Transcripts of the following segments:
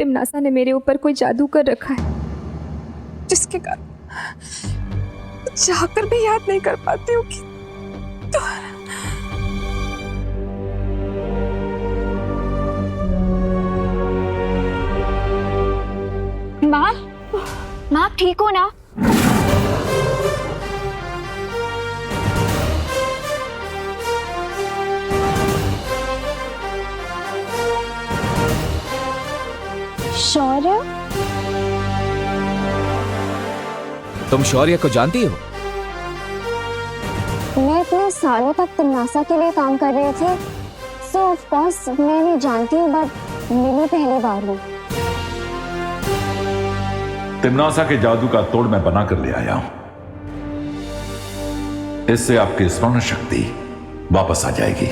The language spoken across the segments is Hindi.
तिमनासा ने मेरे ऊपर कोई जादू कर रखा है, जिसके कारण चाहकर भी याद नहीं कर पाती हूँ कि माँ, माँ ठीक हो ना? शौर्य? तुम शौर्य को जानती हो? मैं इतने सालों तक तिमनासा के लिए काम कर रही थी, सो ऑफ कोर्स मैं नहीं जानती हूँ, बट मिली पहली बार हूँ। तिमनासा के जादू का तोड़ मैं बना कर ले आया हूं। इससे आपकी स्मरण शक्ति वापस आ जाएगी।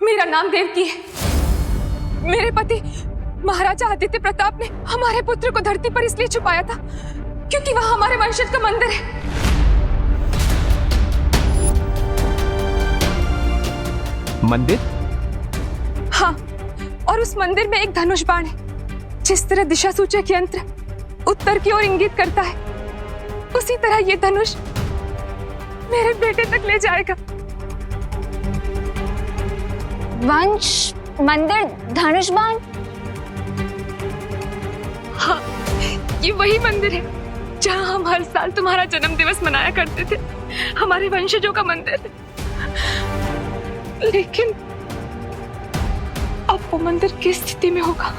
मेरा नाम देवकी है। मेरे पति महाराजा आदित्य प्रताप ने हमारे पुत्र को धरती पर इसलिए छुपाया था क्योंकि वह हमारे वंशज का मंदिर है। मंदिर? हाँ, और उस मंदिर में एक धनुष बाण है। जिस तरह दिशा सूचक यंत्र उत्तर की ओर इंगित करता है, उसी तरह ये धनुष मेरे बेटे तक ले जाएगा। वंश, मंदिर, धनुष बाण? हाँ, ये वही मंदिर है जहाँ हम हर साल तुम्हारा जन्म दिवस मनाया करते थे, हमारे वंशजों का मंदिर। लेकिन अब वो मंदिर किस स्थिति में होगा?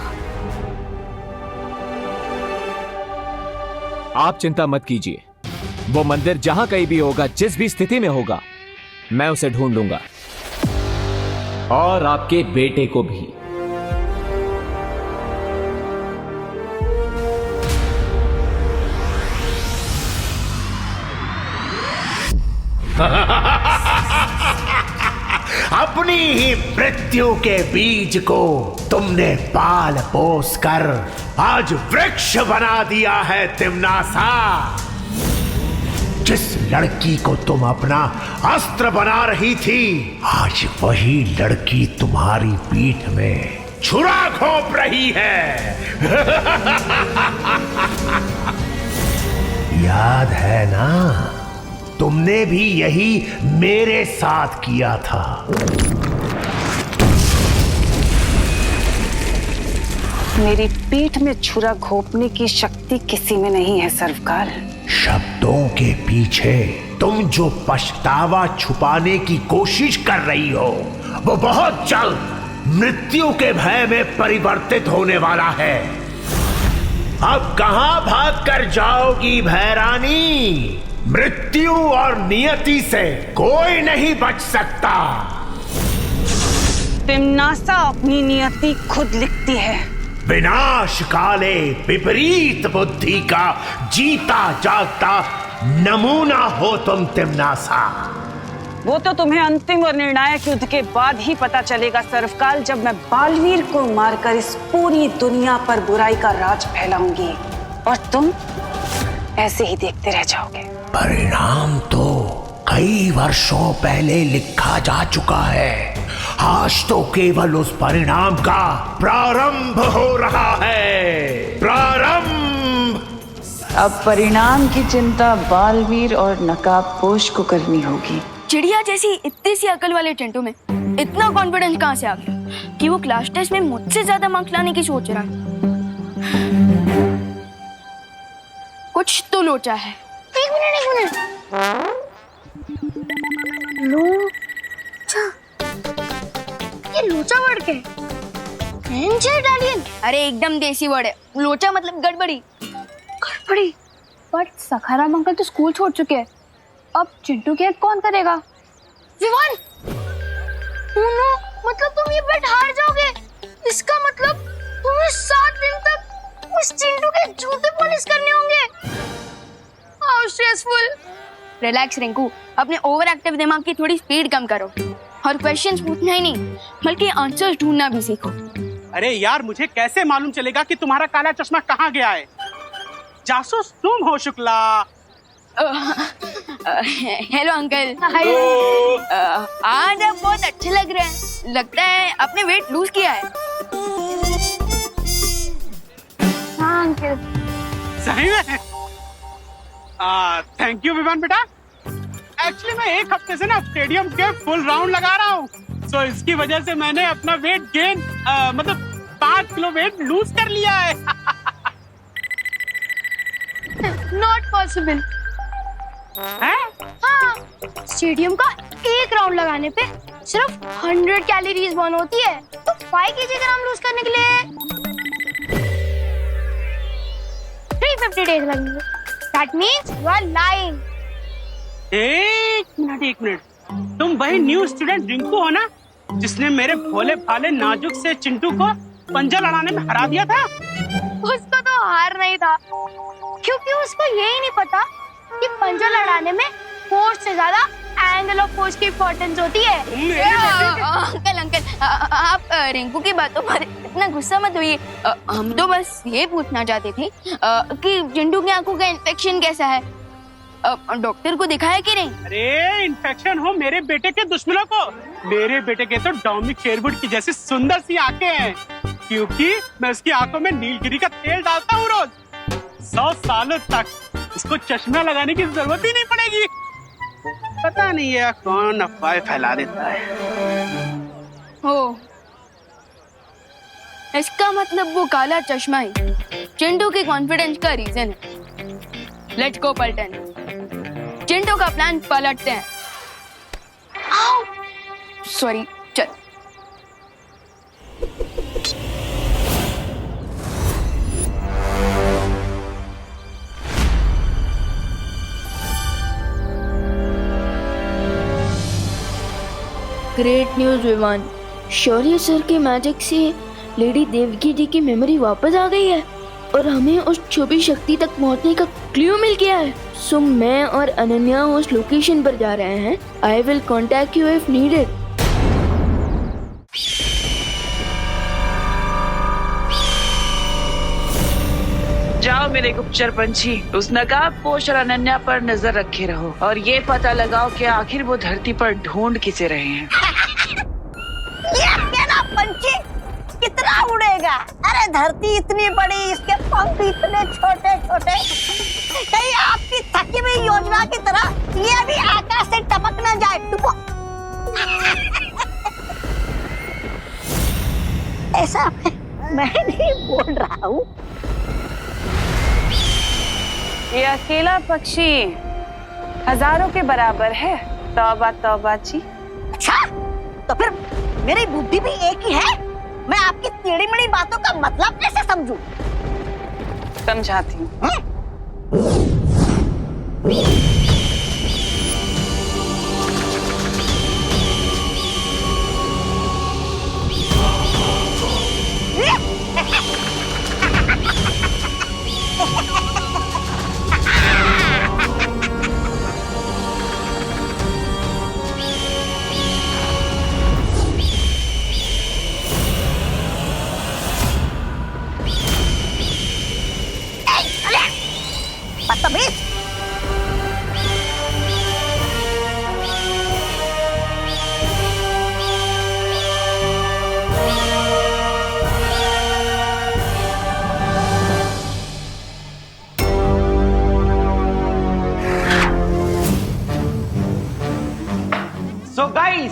आप चिंता मत कीजिए, वो मंदिर जहां कहीं भी होगा, जिस भी स्थिति में होगा, मैं उसे ढूंढ लूंगा, और आपके बेटे को भी। अपनी ही मृत्यु के बीज को तुमने पाल पोस कर आज वृक्ष बना दिया है तिमनासा। जिस लड़की को तुम अपना अस्त्र बना रही थी, आज वही लड़की तुम्हारी पीठ में छुरा घोंप रही है। याद है ना, तुमने भी यही मेरे साथ किया था। मेरी पीठ में छुरा घोंपने की शक्ति किसी में नहीं है सर्वकाल। शब्दों के पीछे तुम जो पछतावा छुपाने की कोशिश कर रही हो, वो बहुत जल्द मृत्यु के भय में परिवर्तित होने वाला है। अब कहां भाग कर जाओगी भैरानी? मृत्यु और नियति से कोई नहीं बच सकता। तिमनासा अपनी नियति खुद लिखती है। विनाश काले विपरीत बुद्धि का जीता जागता नमूना हो तुम तिमनासा। वो तो तुम्हें अंतिम और निर्णायक युद्ध के बाद ही पता चलेगा सर्वकाल, जब मैं बालवीर को मारकर इस पूरी दुनिया पर बुराई का राज फैलाऊंगी, और तुम ऐसे ही देखते रह जाओगे। परिणाम तो कई वर्षों पहले लिखा जा चुका है। आज तो केवल उस परिणाम का प्रारंभ हो रहा है। प्रारंभ। अब परिणाम की चिंता बालवीर और नकाबपोश को करनी होगी। चिड़िया जैसी इतनी सी अकल वाले टेंटो में इतना कॉन्फिडेंस कहाँ से आ गया कि वो क्लास टेस्ट में मुझसे ज्यादा मार्क्स लाने की सोच रहा है? कुछ तो लोचा है। एक मिनट। लोचा? ये लोचा वर्ड क्या है? इटालियन? अरे एकदम देसी वर्ड है। लोचा मतलब गड़बड़ी। गड़बड़ी? बट सखाराम अंकल तो स्कूल छोड़ चुके हैं, अब चिंटू की हेल्प कौन करेगा? विवान! नो, मतलब तुम ये बेट हार जाओगे। इसका मतलब तुम्हें 7 दिन तक उस चिंटू के जूते पॉलिश करने होंगे। How stressful. रिलैक्स रिंकू, अपने ओवर एक्टिव दिमाग की थोड़ी स्पीड कम करो और क्वेश्चंस पूछना ही नहीं बल्कि आंसर्स ढूंढना भी सीखो। अरे यार, मुझे कैसे मालूम चलेगा कि तुम्हारा काला चश्मा कहाँ गया है? जासूस तुम हो शुक्ला। Hello uncle. आज आप बहुत अच्छे लग रहे हैं, लगता है आपने वेट लूज किया है। हाँ अंकल। सही में? थैंक यू विवान बेटा। एक्चुअली मैं एक हफ्ते से ना स्टेडियम के फुल राउंड लगा रहा हूँ, तो इसकी वजह से मैंने अपना वेट गेन मतलब 5 किलो वेट लूज कर लिया है। Not possible. हैं? हाँ, स्टेडियम का एक राउंड लगाने पे सिर्फ 100 कैलोरीज बर्न होती है, तो 5 kg ग्राम लूज करने के लिए 350 डेज लगेंगे। That means you are lying. एक मिनट, तुम वही न्यू स्टूडेंट रिंकू हो ना, जिसने मेरे भोले भाले नाजुक से चिंटू को पंजा लड़ाने में हरा दिया था? उसको तो हार नहीं था, क्योंकि उसको यही नहीं पता कि पंजा लड़ाने में फोर्स से ज्यादा एंगल ऑफ फोर्स की इम्पोर्टेंस होती है। अंकल, आप रिंकू की बातों पर इतना गुस्सा मत होइए। हम तो बस ये पूछना चाहते थे कि चिंटू की आंखों का इन्फेक्शन कैसा है, डॉक्टर को दिखाया कि नहीं? अरे इन्फेक्शन हो मेरे बेटे के दुश्मनों को। मेरे बेटे के तो डोमिनिक शेरवुड की जैसी सुंदर सी आंखें हैं, क्योंकि मैं उसकी आंखों में नीलगिरी का तेल डालता हूँ रोज। 100 सालों तक इसको चश्मा लगाने की जरूरत ही नहीं पड़ेगी। पता नहीं है कौन अफवाह फैला देता है। हो, इसका मतलब वो काला चश्मा ही चिंटू के कॉन्फिडेंस का रीजन है। लेट्स गो पलटन, चिंटू का प्लान पलटते हैं। सॉरी, चल। ग्रेट न्यूज विवान, शौर्य सर के मैजिक से लेडी देवकी जी की मेमोरी वापस आ गई है और हमें उस छुपी शक्ति तक पहुंचने का क्लू मिल गया है। सो मैं और अनन्या उस लोकेशन पर जा रहे हैं। I will contact you if needed. जाओ मेरे गुप्तचर पंछी, उस नकाब पोश और अनन्या पर नजर रखे रहो और ये पता लगाओ कि आखिर वो धरती पर ढूंढ किसे रहे हैं। ये अकेला पंछी कितना उड़ेगा? अरे धरती इतनी बड़ी, इसके पंख इतने छोटे छोटे, कहीं आपकी थकी हुई योजना की तरह ये भी आकाश से टपक न जाए। ऐसा मैं नहीं बोल रहा हूँ। ये अकेला पक्षी हजारों के बराबर है। तौबा तौबा जी। अच्छा, तो फिर मेरी बुद्धि भी एक ही है। मैं आपकी टेढ़ी मेढ़ी बातों का मतलब कैसे समझूं? समझाती हूँ। बदतमीज। So guys,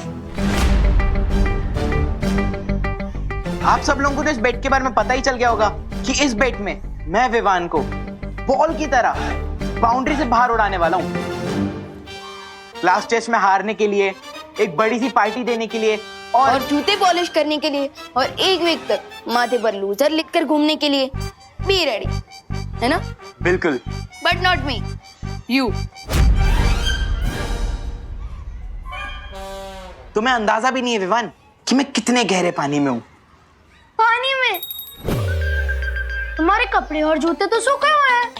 आप सब लोगों को तो इस बेट के बारे में पता ही चल गया होगा कि इस बेट में मैं विवान को बॉल की तरह बाउंड्री से बाहर उड़ाने वाला हूँ। लास्ट टेस्ट में हारने के लिए, एक बड़ी सी पार्टी देने के लिए और जूते पॉलिश करने के लिए और एक वीक तक माथे पर लूजर लिखकर घूमने के लिए बी रेडी, है ना? बिल्कुल। But not me, you. तुम्हें अंदाजा भी नहीं है विवान कि मैं कितने गहरे पानी में हूँ। पानी में? तुम्हारे कपड़े और जूते तो सूखे हुए हैं।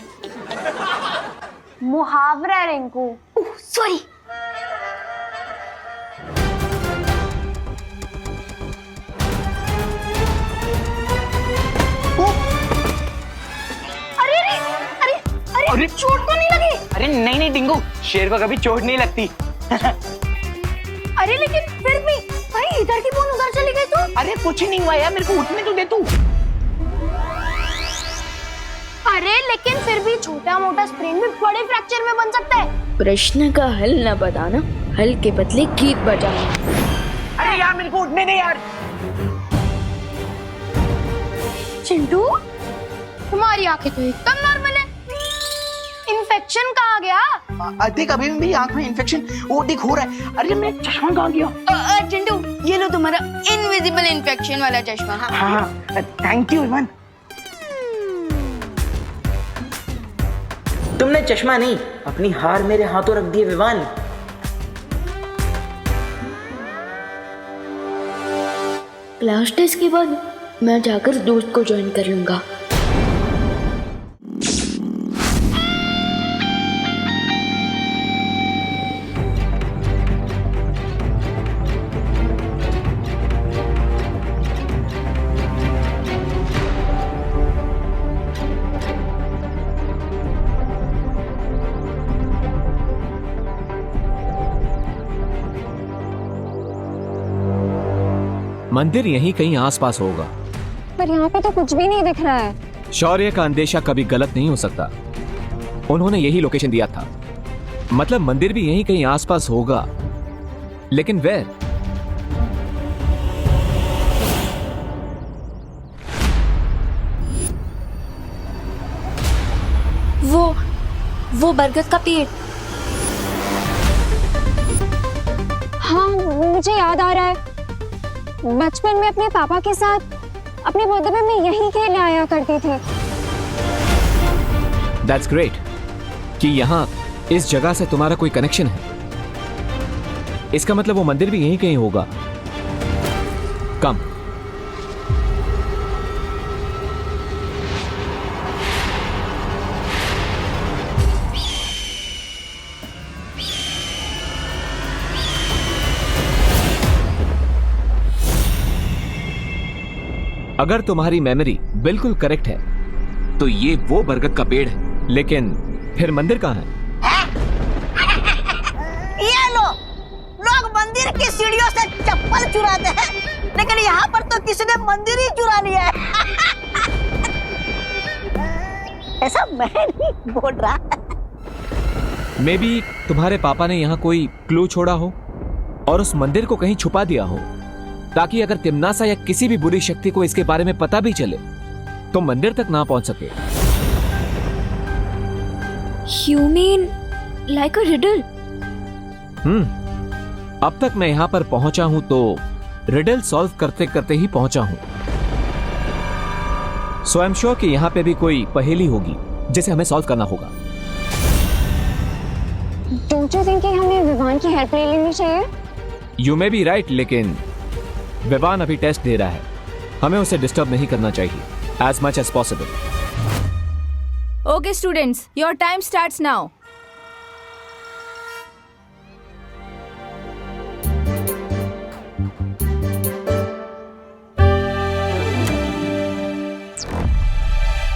मुहावरा है रिंकू। सॉरी। अरे अरे अरे अरे अरे चोट तो नहीं लगी? अरे नहीं नहीं डिंगू, शेर को कभी चोट नहीं लगती। अरे लेकिन फिर भी भाई इधर की बोन उधर चली गई तो? अरे कुछ नहीं हुआ यार, मेरे को उठने तो दे तू। अरे लेकिन फिर भी छोटा मोटा स्प्रेन भी बड़े फ्रैक्चर में बन सकता है। प्रश्न का हल न बताना, हल के बदले गीत बजाना। अरे यार मेरे को उठने दे यार। चिंटू, तुम्हारी आंखें तो एकदम नॉर्मल है, इन्फेक्शन कहाँ गया? देख अभी भी मेरी आंख में इन्फेक्शन वो देख हो रहा है। अरे मेरा चश्मा कहाँ गया? चिंटू, ये लो तुम्हारा इनविजिबल इन्फेक्शन वाला चश्मा। हाँ थैंक यू इवान। तुमने चश्मा नहीं, अपनी हार मेरे हाथों रख दिए विवान। क्लास टेस्ट के बाद मैं जाकर दोस्त को ज्वाइन कर लूंगा। मंदिर यहीं कहीं आसपास होगा, पर यहाँ पे तो कुछ भी नहीं दिख रहा है। शौर्य का अंदेशा कभी गलत नहीं हो सकता। उन्होंने यही लोकेशन दिया था, मतलब मंदिर भी यहीं कहीं आसपास होगा, लेकिन वेयर? वो बरगद का पेड़। हाँ, मुझे याद आ रहा है, बचपन में अपने पापा के साथ अपने बर्थडे पे मैं यहीं खेलने आया करती थी। That's great कि यहाँ इस जगह से तुम्हारा कोई कनेक्शन है। इसका मतलब वो मंदिर भी यहीं कहीं होगा। कम। अगर तुम्हारी मेमोरी बिल्कुल करेक्ट है तो ये वो बरगद का पेड़ है, लेकिन फिर मंदिर कहाँ है? ये लो, लोग मंदिर की सीढ़ियों से चप्पल चुराते हैं, लेकिन यहाँ पर तो किसी ने मंदिर ही चुरा लिया है। ऐसा मैं नहीं बोल रहा। मे बी तुम्हारे पापा ने यहाँ कोई क्लू छोड़ा हो और उस मंदिर को कहीं छुपा दिया हो, ताकि अगर तिमनासा या किसी भी बुरी शक्ति को इसके बारे में पता भी चले तो मंदिर तक ना पहुंच सके। You mean like a riddle? अब तक मैं यहाँ पर पहुंचा हूं तो रिडल सॉल्व करते करते ही पहुंचा हूं। सो आई एम श्योर कि यहाँ पे भी कोई पहेली होगी जिसे हमें सॉल्व करना होगा। डोंट यू थिंक कि हमें विवान की हेल्प ले लेनी चाहिए? यू मे बी राइट, लेकिन विवान अभी टेस्ट दे रहा है, हमें उसे डिस्टर्ब नहीं करना चाहिए as much as possible. Okay students, your time starts now.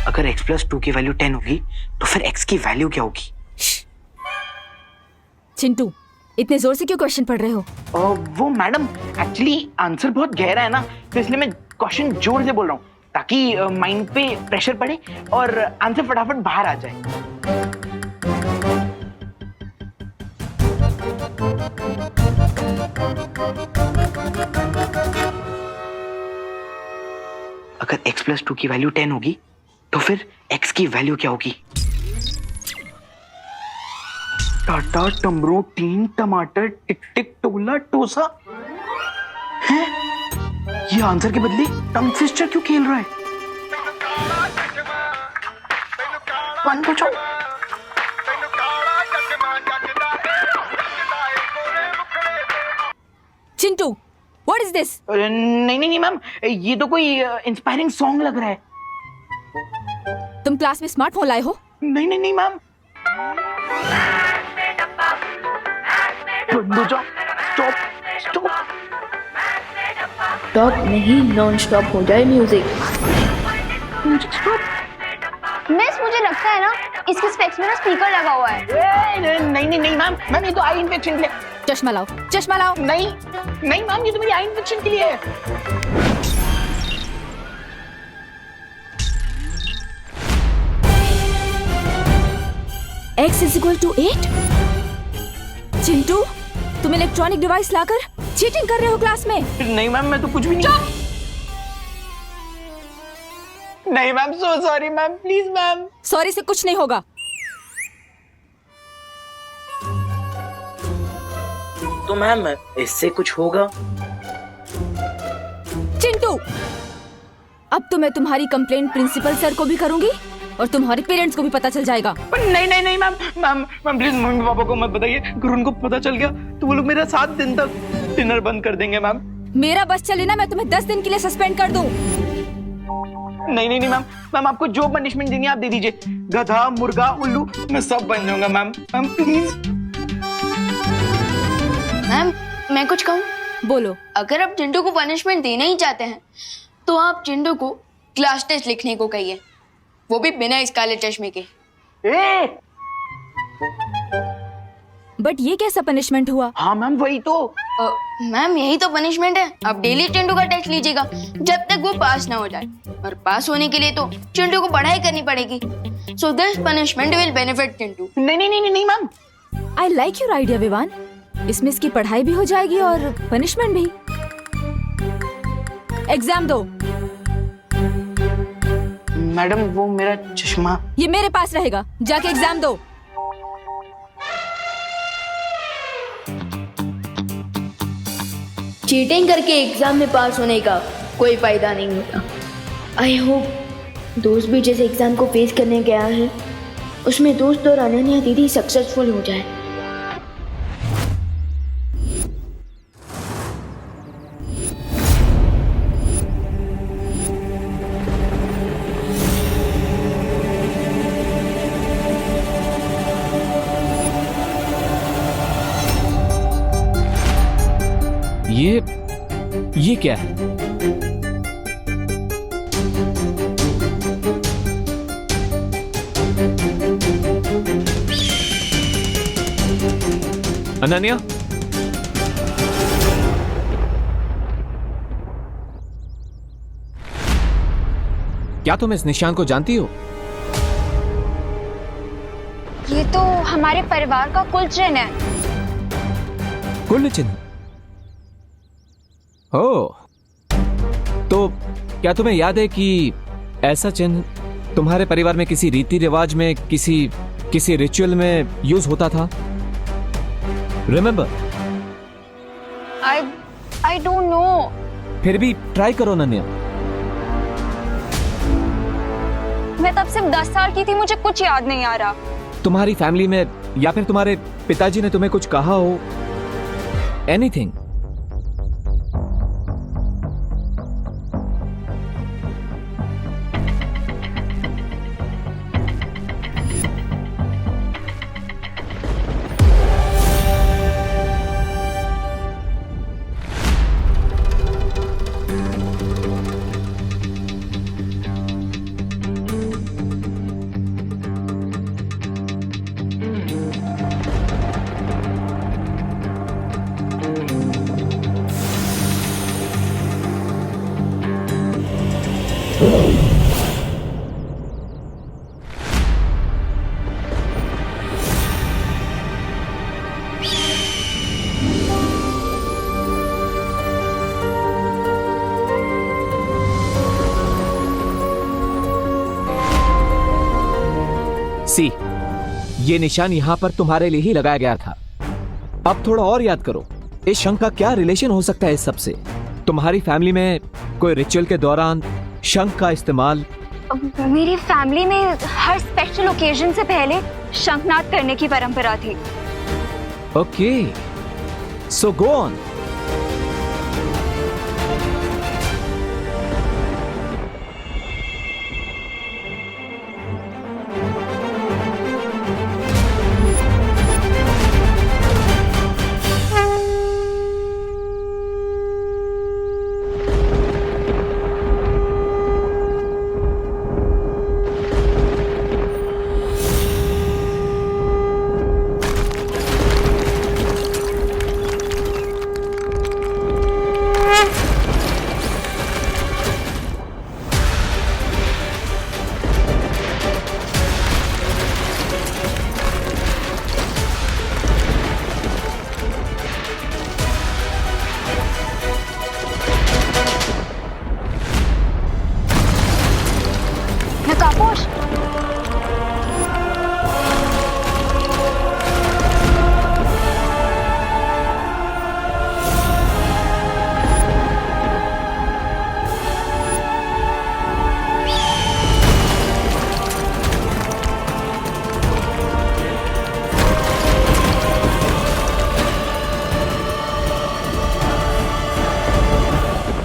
अगर x+2 की वैल्यू 10 होगी तो फिर x की वैल्यू क्या होगी? चिंटू, इतने जोर से क्यों क्वेश्चन पढ़ रहे हो? वो मैडम एक्चुअली आंसर बहुत गहरा है ना, तो इसलिए मैं क्वेश्चन जोर से बोल रहा हूँ ताकि माइंड पे प्रेशर पड़े और आंसर फटाफट बाहर आ जाए। अगर x+2 की वैल्यू 10 होगी तो फिर x की वैल्यू क्या होगी? टाटा टमरो टीन टमाटर टिक टिक टोला टोसा है? ये आंसर के बदले टंग ट्विस्टर क्यों खेल रहा है? वन पूछो। Chintu, what is this? नहीं नहीं मैम, ये तो कोई इंस्पायरिंग सॉन्ग लग रहा है। तुम क्लास में स्मार्टफोन लाए हो? नहीं नहीं नहीं मैम। बंद हो जा। Stop stop. स्टॉप नहीं, नॉन स्टॉप हो जाए म्यूजिक। मिस, मुझे लगता है ना इसके स्पेक्स में ना स्पीकर लगा हुआ है। नहीं नहीं नहीं मैम, मैम ये तो आई इन्फेक्शन के लिए। चश्मा लाओ, चश्मा लाओ। नहीं नहीं मैम, ये तो मेरी आई इन्फेक्शन के लिए है। X is equal to 8? Chintu, तुम इलेक्ट्रॉनिक डिवाइस लाकर चीटिंग कर रहे हो क्लास में? नहीं मैम, मैं तो कुछ भी नहीं। नहीं ma'am, so sorry ma'am, please ma'am. Sorry से कुछ नहीं होगा। तो मैम इससे कुछ होगा? चिंटू, अब तो मैं तुम्हारी कंप्लेंट प्रिंसिपल सर को भी करूंगी और तुम्हारे पेरेंट्स को भी पता चल जाएगा। नहीं नहीं नहीं ma'am, ma'am ma'am please mummy papa को मत बताइए। अगर उनको पता चल गया तो वो लोग मेरा 7 दिन तक डिनर बंद कर देंगे मैम। मेरा बस चले ना, मैं तुम्हें 10 दिन के लिए सस्पेंड कर दूं। नहीं नहीं नहीं मैम, मैम आपको जो पनिशमेंट देनी है आप दे दीजिए। गधा, मुर्गा, उल्लू, मैं सब बन जाऊंगा मैम। Ma'am please. मैम मैं कुछ कहूँ? बोलो। अगर आप चिंटू को पनिशमेंट देना ही चाहते हैं तो आप चिंटू को क्लास टेस्ट लिखने को कहिए, वो भी बिना इस काले चश्मे के। बट ये कैसा पनिशमेंट हुआ? हाँ मैम वही तो। मैम यही तो पनिशमेंट है। आप डेली चिंटू का टेस्ट लीजिएगा जब तक वो पास ना हो जाए, और पास होने के लिए तो चिंटू को पढ़ाई करनी पड़ेगी। So this punishment will benefit Chintu. नहीं नहीं नहीं नहीं ma'am. I like your idea Vivan. इसमें इसकी पढ़ाई भी हो जाएगी और पनिशमेंट भी। एग्जाम दो। मैडम वो मेरा चश्मा। ये मेरे पास रहेगा, जाके एग्जाम दो। चीटिंग करके एग्जाम में पास होने का कोई फायदा नहीं होता। आई होप दोस्त भी जैसे एग्जाम को फेस करने गया है उसमें दोस्त और अनन्या दीदी सक्सेसफुल हो जाए। ये क्या है? अनन्या, क्या तुम इस निशान को जानती हो? ये तो हमारे परिवार का कुल चिन्ह है। कुल चिन्ह? ओह, तो क्या तुम्हें याद है कि ऐसा चिन्ह तुम्हारे परिवार में किसी रीति रिवाज में, किसी रिचुअल में यूज होता था? रिमेम्बर? I don't know। फिर भी ट्राई करो नन्या। मैं तब सिर्फ 10 साल की थी, मुझे कुछ याद नहीं आ रहा। तुम्हारी फैमिली में या फिर तुम्हारे पिताजी ने तुम्हें कुछ कहा हो? एनीथिंग? सी, ये निशान यहां पर तुम्हारे लिए ही लगाया गया था। अब थोड़ा और याद करो, इस शंख का क्या रिलेशन हो सकता है इस सब से? तुम्हारी फैमिली में कोई रिचुअल के दौरान शंख का इस्तेमाल? मेरी फैमिली में हर स्पेशल ओकेजन से पहले शंखनाद करने की परंपरा थी। Okay, so go on.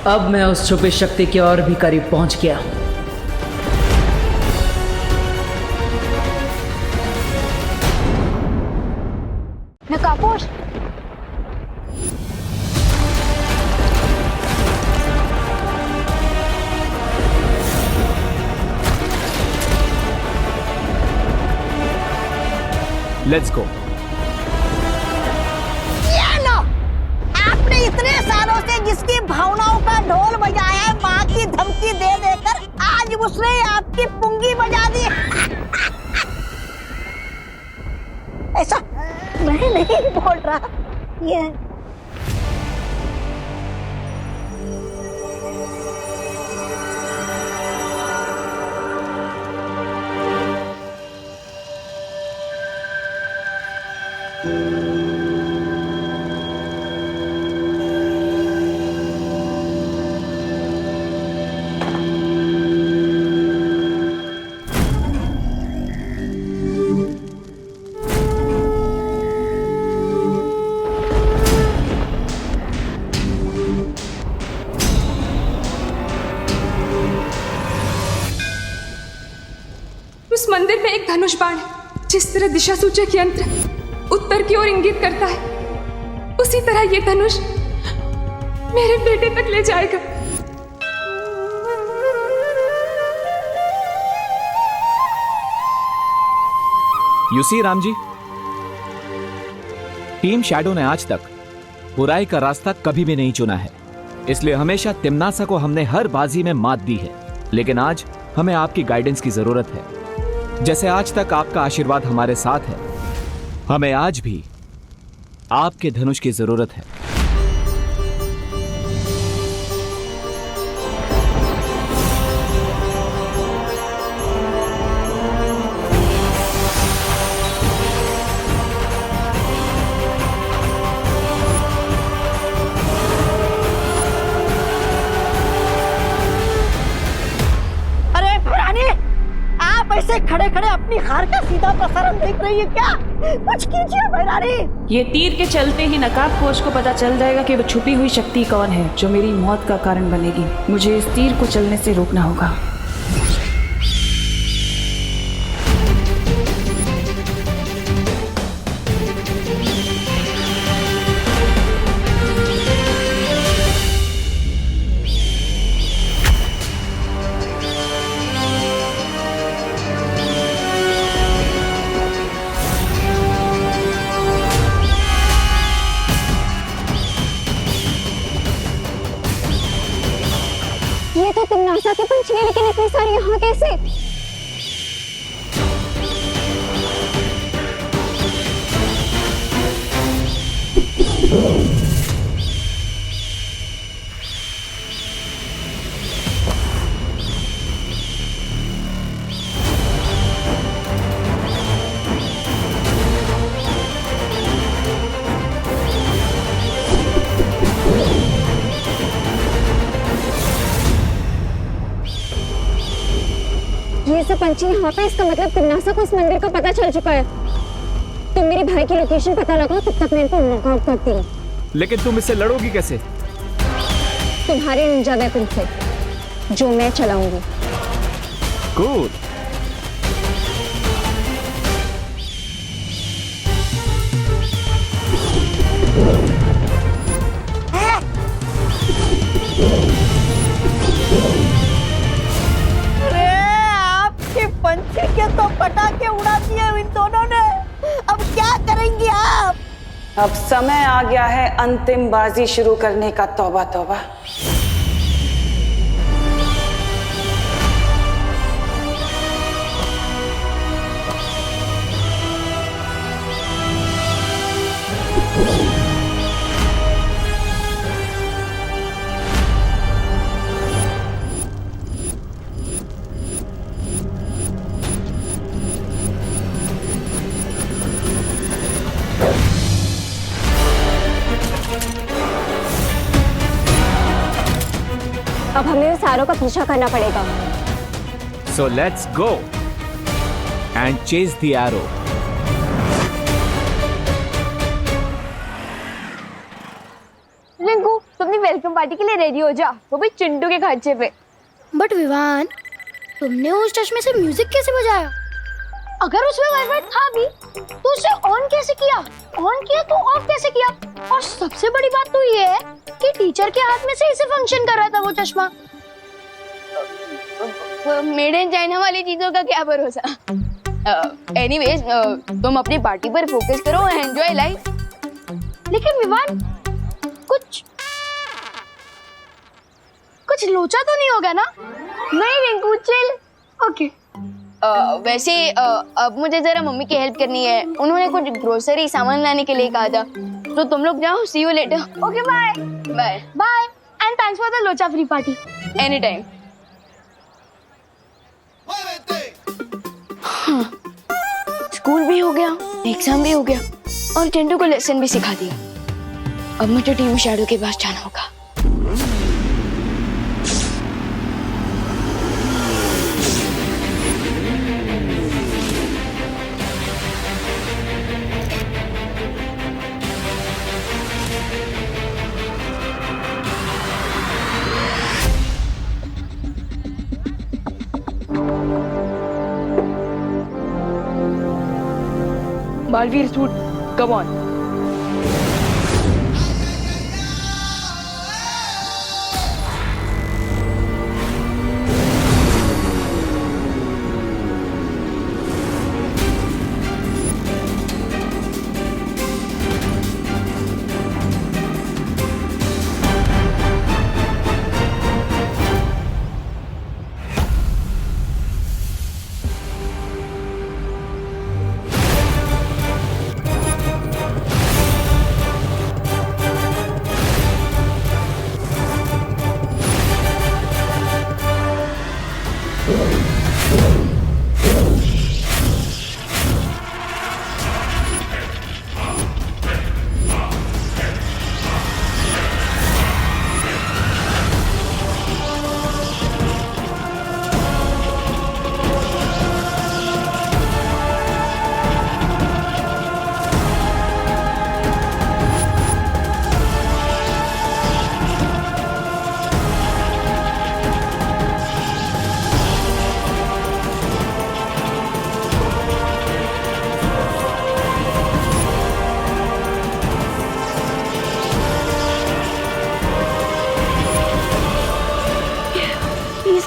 अब मैं उस छुपी शक्ति के और भी करीब पहुंच गया हूं। नकापोश, लेट्स गो। ये लो, आपने इतने सालों से जिसकी भावनाओं का ढोल बजाया है, माँ की धमकी दे देकर आज उसने आपकी पुंगी बजा दी। ऐसा मैं नहीं बोल रहा, ये उस मंदिर में एक धनुष बाण है। जिस तरह दिशा सूचक यंत्र उत्तर की ओर इंगित करता है, उसी तरह ये धनुष मेरे बेटे तक ले जाएगा। You see Ram ji, team shadow ने आज तक बुराई का रास्ता कभी भी नहीं चुना है, इसलिए हमेशा तिम्नासा को हमने हर बाजी में मात दी है। लेकिन आज हमें आपकी गाइडेंस की जरूरत है। जैसे आज तक आपका आशीर्वाद हमारे साथ है, हमें आज भी आपके धनुष की जरूरत है। ऐसे खड़े खड़े अपनी हार का सीधा प्रसारण देख रही है क्या? कुछ कीजिए भैरानी। ये तीर के चलते ही नकाबपोश को पता चल जाएगा कि वो छुपी हुई शक्ति कौन है जो मेरी मौत का कारण बनेगी। मुझे इस तीर को चलने से रोकना होगा। ये तो तिम्नासा के पंछी है, लेकिन इतने सारे यहाँ कैसे? ये सब पंछी यहाँ पे, इसका मतलब तिम्नासा को इस मंदिर का पता चल चुका है। तुम मेरे भाई की लोकेशन पता लगाओ, तब तक मैं इनको नॉकआउट करती हूँ। लेकिन तुम इससे लड़ोगी कैसे? तुम्हारे निंजा वेपन से, जो मैं चलाऊंगी। Good. पंछी के तो पटाखे उड़ा दिए इन दोनों ने। अब क्या करेंगी आप? अब समय आ गया है अंतिम बाजी शुरू करने का। तौबा तौबा। अब हमें उस आरो का पीछा करना पड़ेगा। So let's go and chase the arrow. Rinku, तुमने वेलकम वेलकम पार्टी के लिए रेडी हो जा, वो भी चिंटू के खर्चे पे। बट विवान, तुमने उस चश्मे से म्यूजिक कैसे बजाया? अगर उसमें वाइब्रेट था भी तो उसे ऑन कैसे किया, ऑन किया तो ऑफ कैसे किया? और सबसे बड़ी बात तो ये है कि टीचर के हाथ में से इसे फंक्शन कर रहा था वो चश्मा। मेड इन चाइना वाली चीजों का क्या भरोसा। एनीवेज, तुम अपनी पार्टी पर फोकस करो, एंजॉय लाइफ। लेकिन विवान, कुछ लोचा तो नहीं होगा ना? नहीं रिंकू, चिल। ओके। वैसे अब मुझे जरा मम्मी की हेल्प करनी है। उन्होंने कुछ ग्रोसरी सामान लाने के लिए कहा था, तो तुम लोग जाओ। See you later. Okay, bye bye bye and thanks for the लोचा free party. Any time. School भी हो गया, एग्जाम भी हो गया और चिंटू को लेसन भी सिखा दिया। अब मुझे टीम शैडो के पास जाना होगा। Baalveer suit, come on.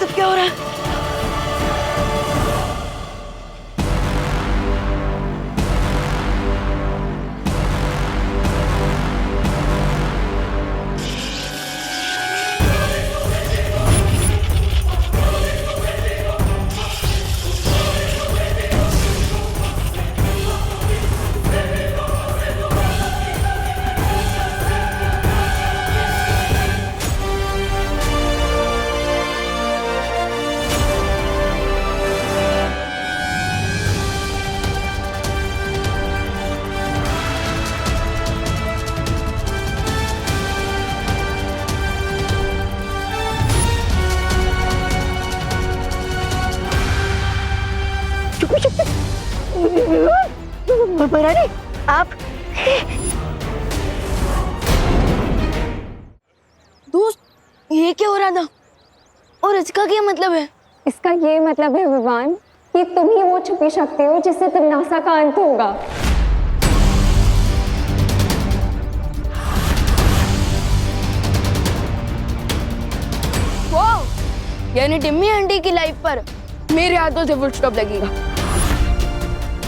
क्या हो रहा है? आप दोस्त, ये क्या हो रहा था और इसका क्या मतलब है? इसका ये मतलब है विवान कि तुम ही वो छुपी शक्ति हो जिससे तमन्ना का अंत होगा। वाओ, यानी टिम्मी आंटी की लाइफ पर मेरे हाथों से फुल स्टॉप लगेगा।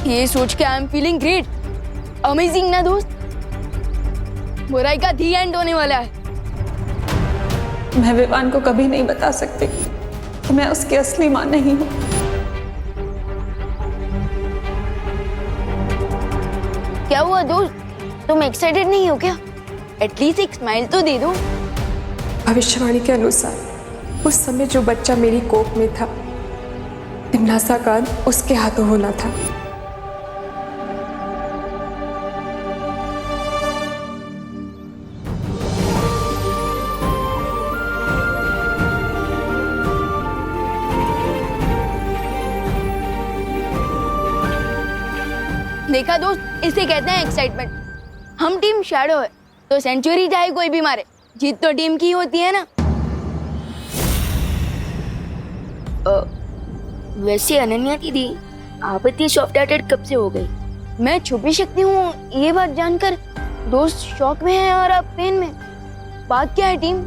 ये सोच के I am feeling great, amazing ना दोस्त। बुराई का दी एंड होने वाला है। मैं विवान को कभी नहीं बता सकती कि मैं उसकी असली मां नहीं हूँ। क्या हुआ दोस्त, तुम एक्साइटेड नहीं हो क्या? एटलीस्ट एक स्माइल तो दे दो। भविष्यवाणी के अनुसार उस समय जो बच्चा मेरी कोख में था, तिमनासा का अंत उसके हाथों होना था। देखा दोस्त, इसे कहते हैं एक्साइटमेंट। हम टीम शैडो है तो सेंचुरी चाहे कोई भी मारे, जीत तो टीम की होती है ना। वैसे अनन्या दीदी, आप इतनी सॉफ्ट हार्टेड कब से हो गई? मैं छुपी शक्ति हूँ ये बात जानकर दोस्त शौक में है और आप पेन में। बात क्या है टीम?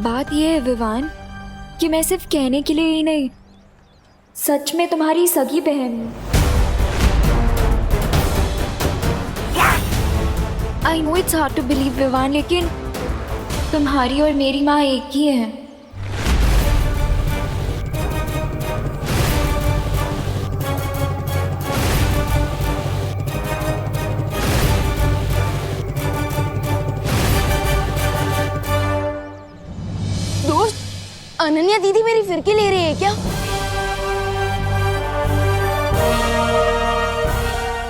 बात यह है विवान कि मैं सिर्फ कहने के लिए ही नहीं, सच में तुम्हारी सगी बहन हूँ। I know it's hard to believe Vivan, लेकिन तुम्हारी और मेरी माँ एक ही है। दोस्त, अनन्या दीदी मेरी फिरकी ले रही है क्या?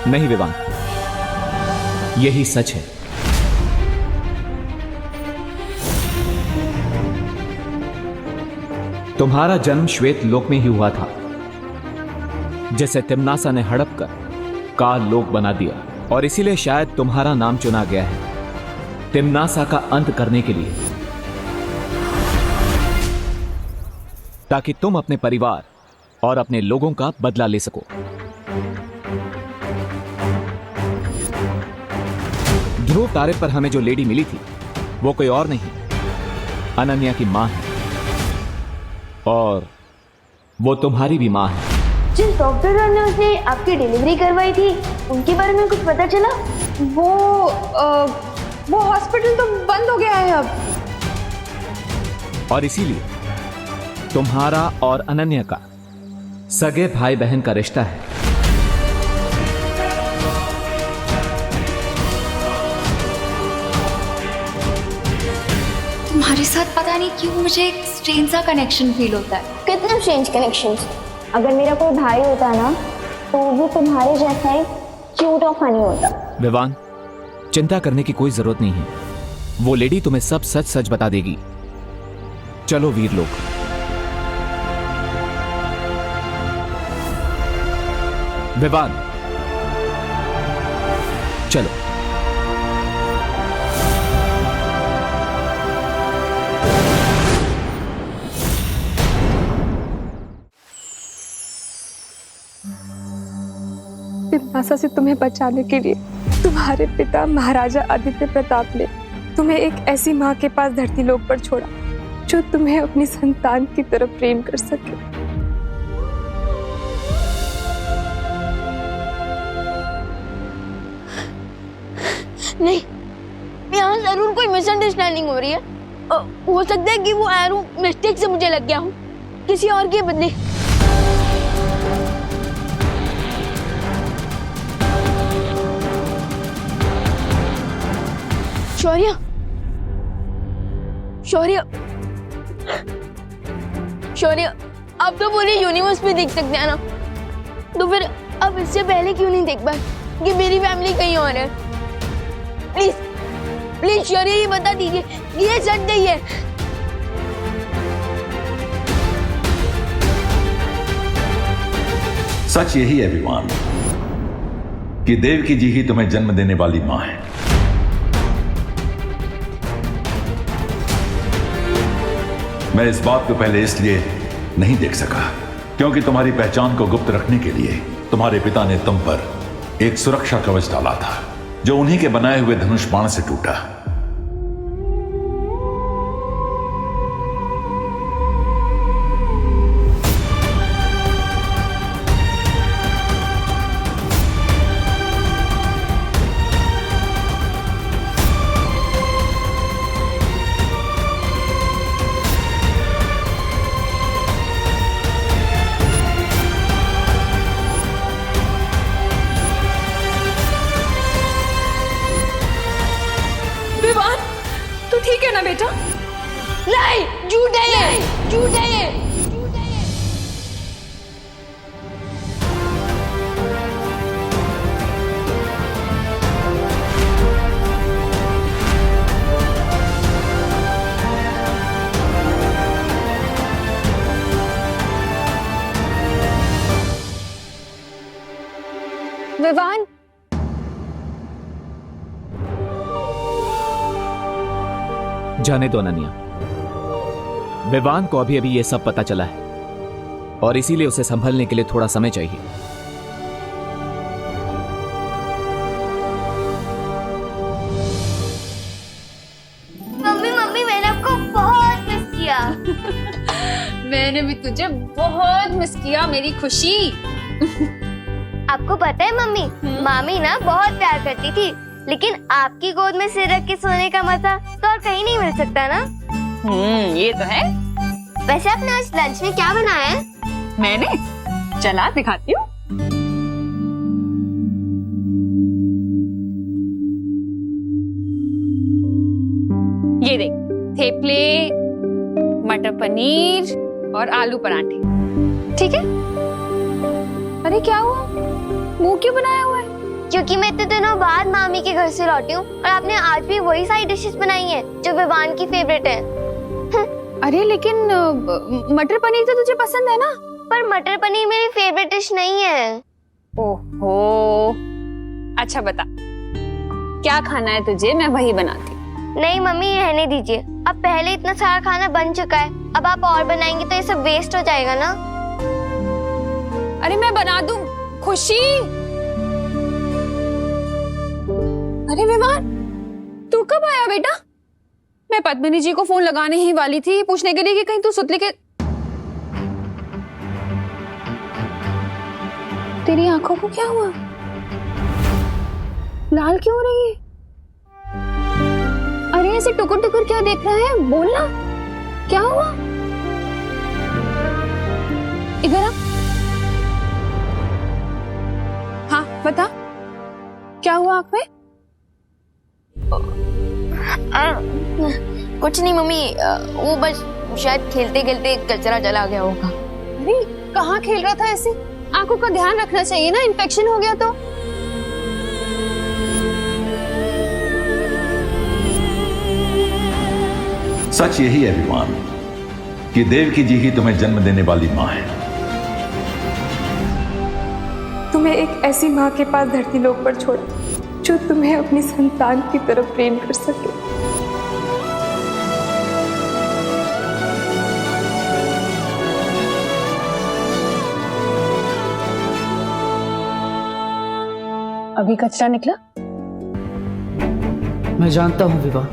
नहीं विवान, यही सच है। तुम्हारा जन्म श्वेत लोक में ही हुआ था, जिसे तिम्नासा ने हड़प कर काल लोक बना दिया, और इसीलिए शायद तुम्हारा नाम चुना गया है तिम्नासा का अंत करने के लिए, ताकि तुम अपने परिवार और अपने लोगों का बदला ले सको। ध्रुव तारे पर हमें जो लेडी मिली थी वो कोई और नहीं, अनन्या की मां है, और वो तुम्हारी भी मां है। जिस डॉक्टर ने उसने आपकी डिलीवरी करवाई थी उनके बारे में कुछ पता चला? वो हॉस्पिटल तो बंद हो गया है अब। और इसीलिए तुम्हारा और अनन्या का सगे भाई बहन का रिश्ता है। तुम्हारे साथ पता नहीं क्यों मुझे एक स्ट्रेंज सा कनेक्शन फील होता है। कितने स्ट्रेंज कनेक्शंस? अगर मेरा कोई भाई होता ना तो वो तुम्हारे जैसा ही क्यूट और फनी होता। विवान, चिंता करने की कोई जरूरत नहीं है, वो लेडी तुम्हें सब सच सच बता देगी। चलो वीर लोग। विवान, चलो। तिम्नासा से तुम्हें बचाने के लिए तुम्हारे पिता महाराजा आदित्य प्रताप ने तुम्हें एक ऐसी माँ के पास धरती लोक पर छोड़ा जो तुम्हें अपनी संतान की तरह प्रेम कर सके। नहीं, यहाँ जरूर कोई मिसअंडरस्टैंडिंग हो रही है। हो सकता है कि वो एरो मिस्टेक से मुझे लग गया हूँ, किसी और के बदले। शौर्य, शौर्य, शौर्य, आप तो पूरे यूनिवर्स में देख सकते हैं ना, तो फिर अब इससे पहले क्यों नहीं देख पाए कि मेरी फैमिली कहीं और है? प्लीज, प्लीज शौर्य, ये बता दीजिए, ये सच नहीं है। सच यही है विवान कि देवकी जी ही तुम्हें जन्म देने वाली मां है। मैं इस बात को पहले इसलिए नहीं देख सका क्योंकि तुम्हारी पहचान को गुप्त रखने के लिए तुम्हारे पिता ने तुम पर एक सुरक्षा कवच डाला था जो उन्हीं के बनाए हुए धनुष बाण से टूटा। ठीक है ना बेटा? नहीं, झूठ है ये, झूठ है ये। विवान, जाने दो अनन्या, विवान को अभी अभी ये सब पता चला है और इसीलिए उसे संभलने के लिए थोड़ा समय चाहिए। मम्मी मम्मी मैंने आपको बहुत मिस किया। मैंने भी तुझे बहुत मिस किया मेरी खुशी। आपको पता है मम्मी, मामी ना बहुत प्यार करती थी, लेकिन आपकी गोद में सिर रख के सोने का मजा तो और कहीं नहीं मिल सकता ना। ये तो है। वैसे आपने आज लंच में क्या बनाया है? मैंने चला दिखाती हूँ। ये देख, थेपले, मटर पनीर और आलू पराठे। ठीक है? अरे क्या हुआ? मुंह क्यों बनाया हुआ है? क्योंकि मैं इतने दिनों बाद मामी के घर से लौटी हूँ और आपने आज भी वही सारी डिशेस बनाई हैं जो विवान की फेवरेट है। अरे लेकिन मटर पनीर तो तुझे पसंद है ना? पर मटर पनीर मेरी फेवरेट डिश नहीं है। ओहो, अच्छा बता, क्या खाना है तुझे? मैं वही बनाती। नहीं मम्मी, रहने दीजिए। अब पहले इतना सारा खाना बन चुका है, अब आप और बनाएंगे तो ये सब वेस्ट हो जाएगा ना। अरे मैं बना दूं। खुशी, अरे विवान, तू कब आया बेटा? मैं पद्मिनी जी को फोन लगाने ही वाली थी पूछने के लिए कि कहीं तू सुतली के। तेरी आंखों को क्या हुआ? लाल क्यों हो रही है? अरे ऐसे टुकुर टुकुर क्या देख रहा है? बोलना, क्या हुआ? इधर आ। हाँ बता, क्या हुआ आंख में? कुछ नहीं मम्मी, वो बस शायद खेलते खेलते कचरा चला गया होगा। अरे कहाँ खेल रहा था ऐसे? आंखों का ध्यान रखना चाहिए ना, इन्फेक्शन हो गया तो। सच यही है विवान कि देवकी जी ही तुम्हें जन्म देने वाली माँ है। तुम्हें एक ऐसी माँ के पास धरती लोक पर छोड़ा जो तुम्हें अपनी संतान की तरफ प्रेम कर सके। अभी कचरा निकला? मैं जानता हूँ विवाह,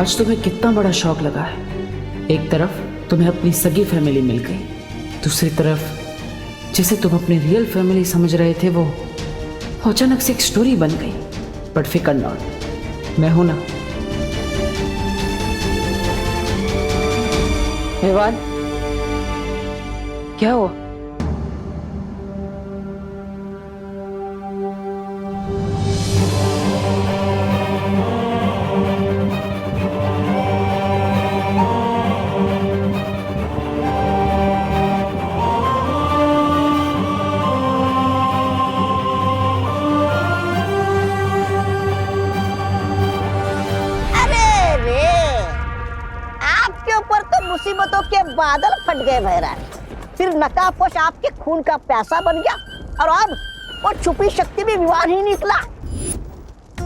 आज तुम्हें कितना बड़ा शौक लगा है। एक तरफ तुम्हें अपनी सगी फैमिली मिल गई, दूसरी तरफ जिसे तुम अपनी रियल फैमिली समझ रहे थे वो अचानक से एक स्टोरी बन गई। बट फिकर नॉट, मैं हूं ना। विवान, क्या हुआ? मुसीबतों के बादल फट गए महाराज। फिर नकाबपोश आपके खून का प्यासा बन गया और अब वो छुपी शक्ति भी विवान ही निकला।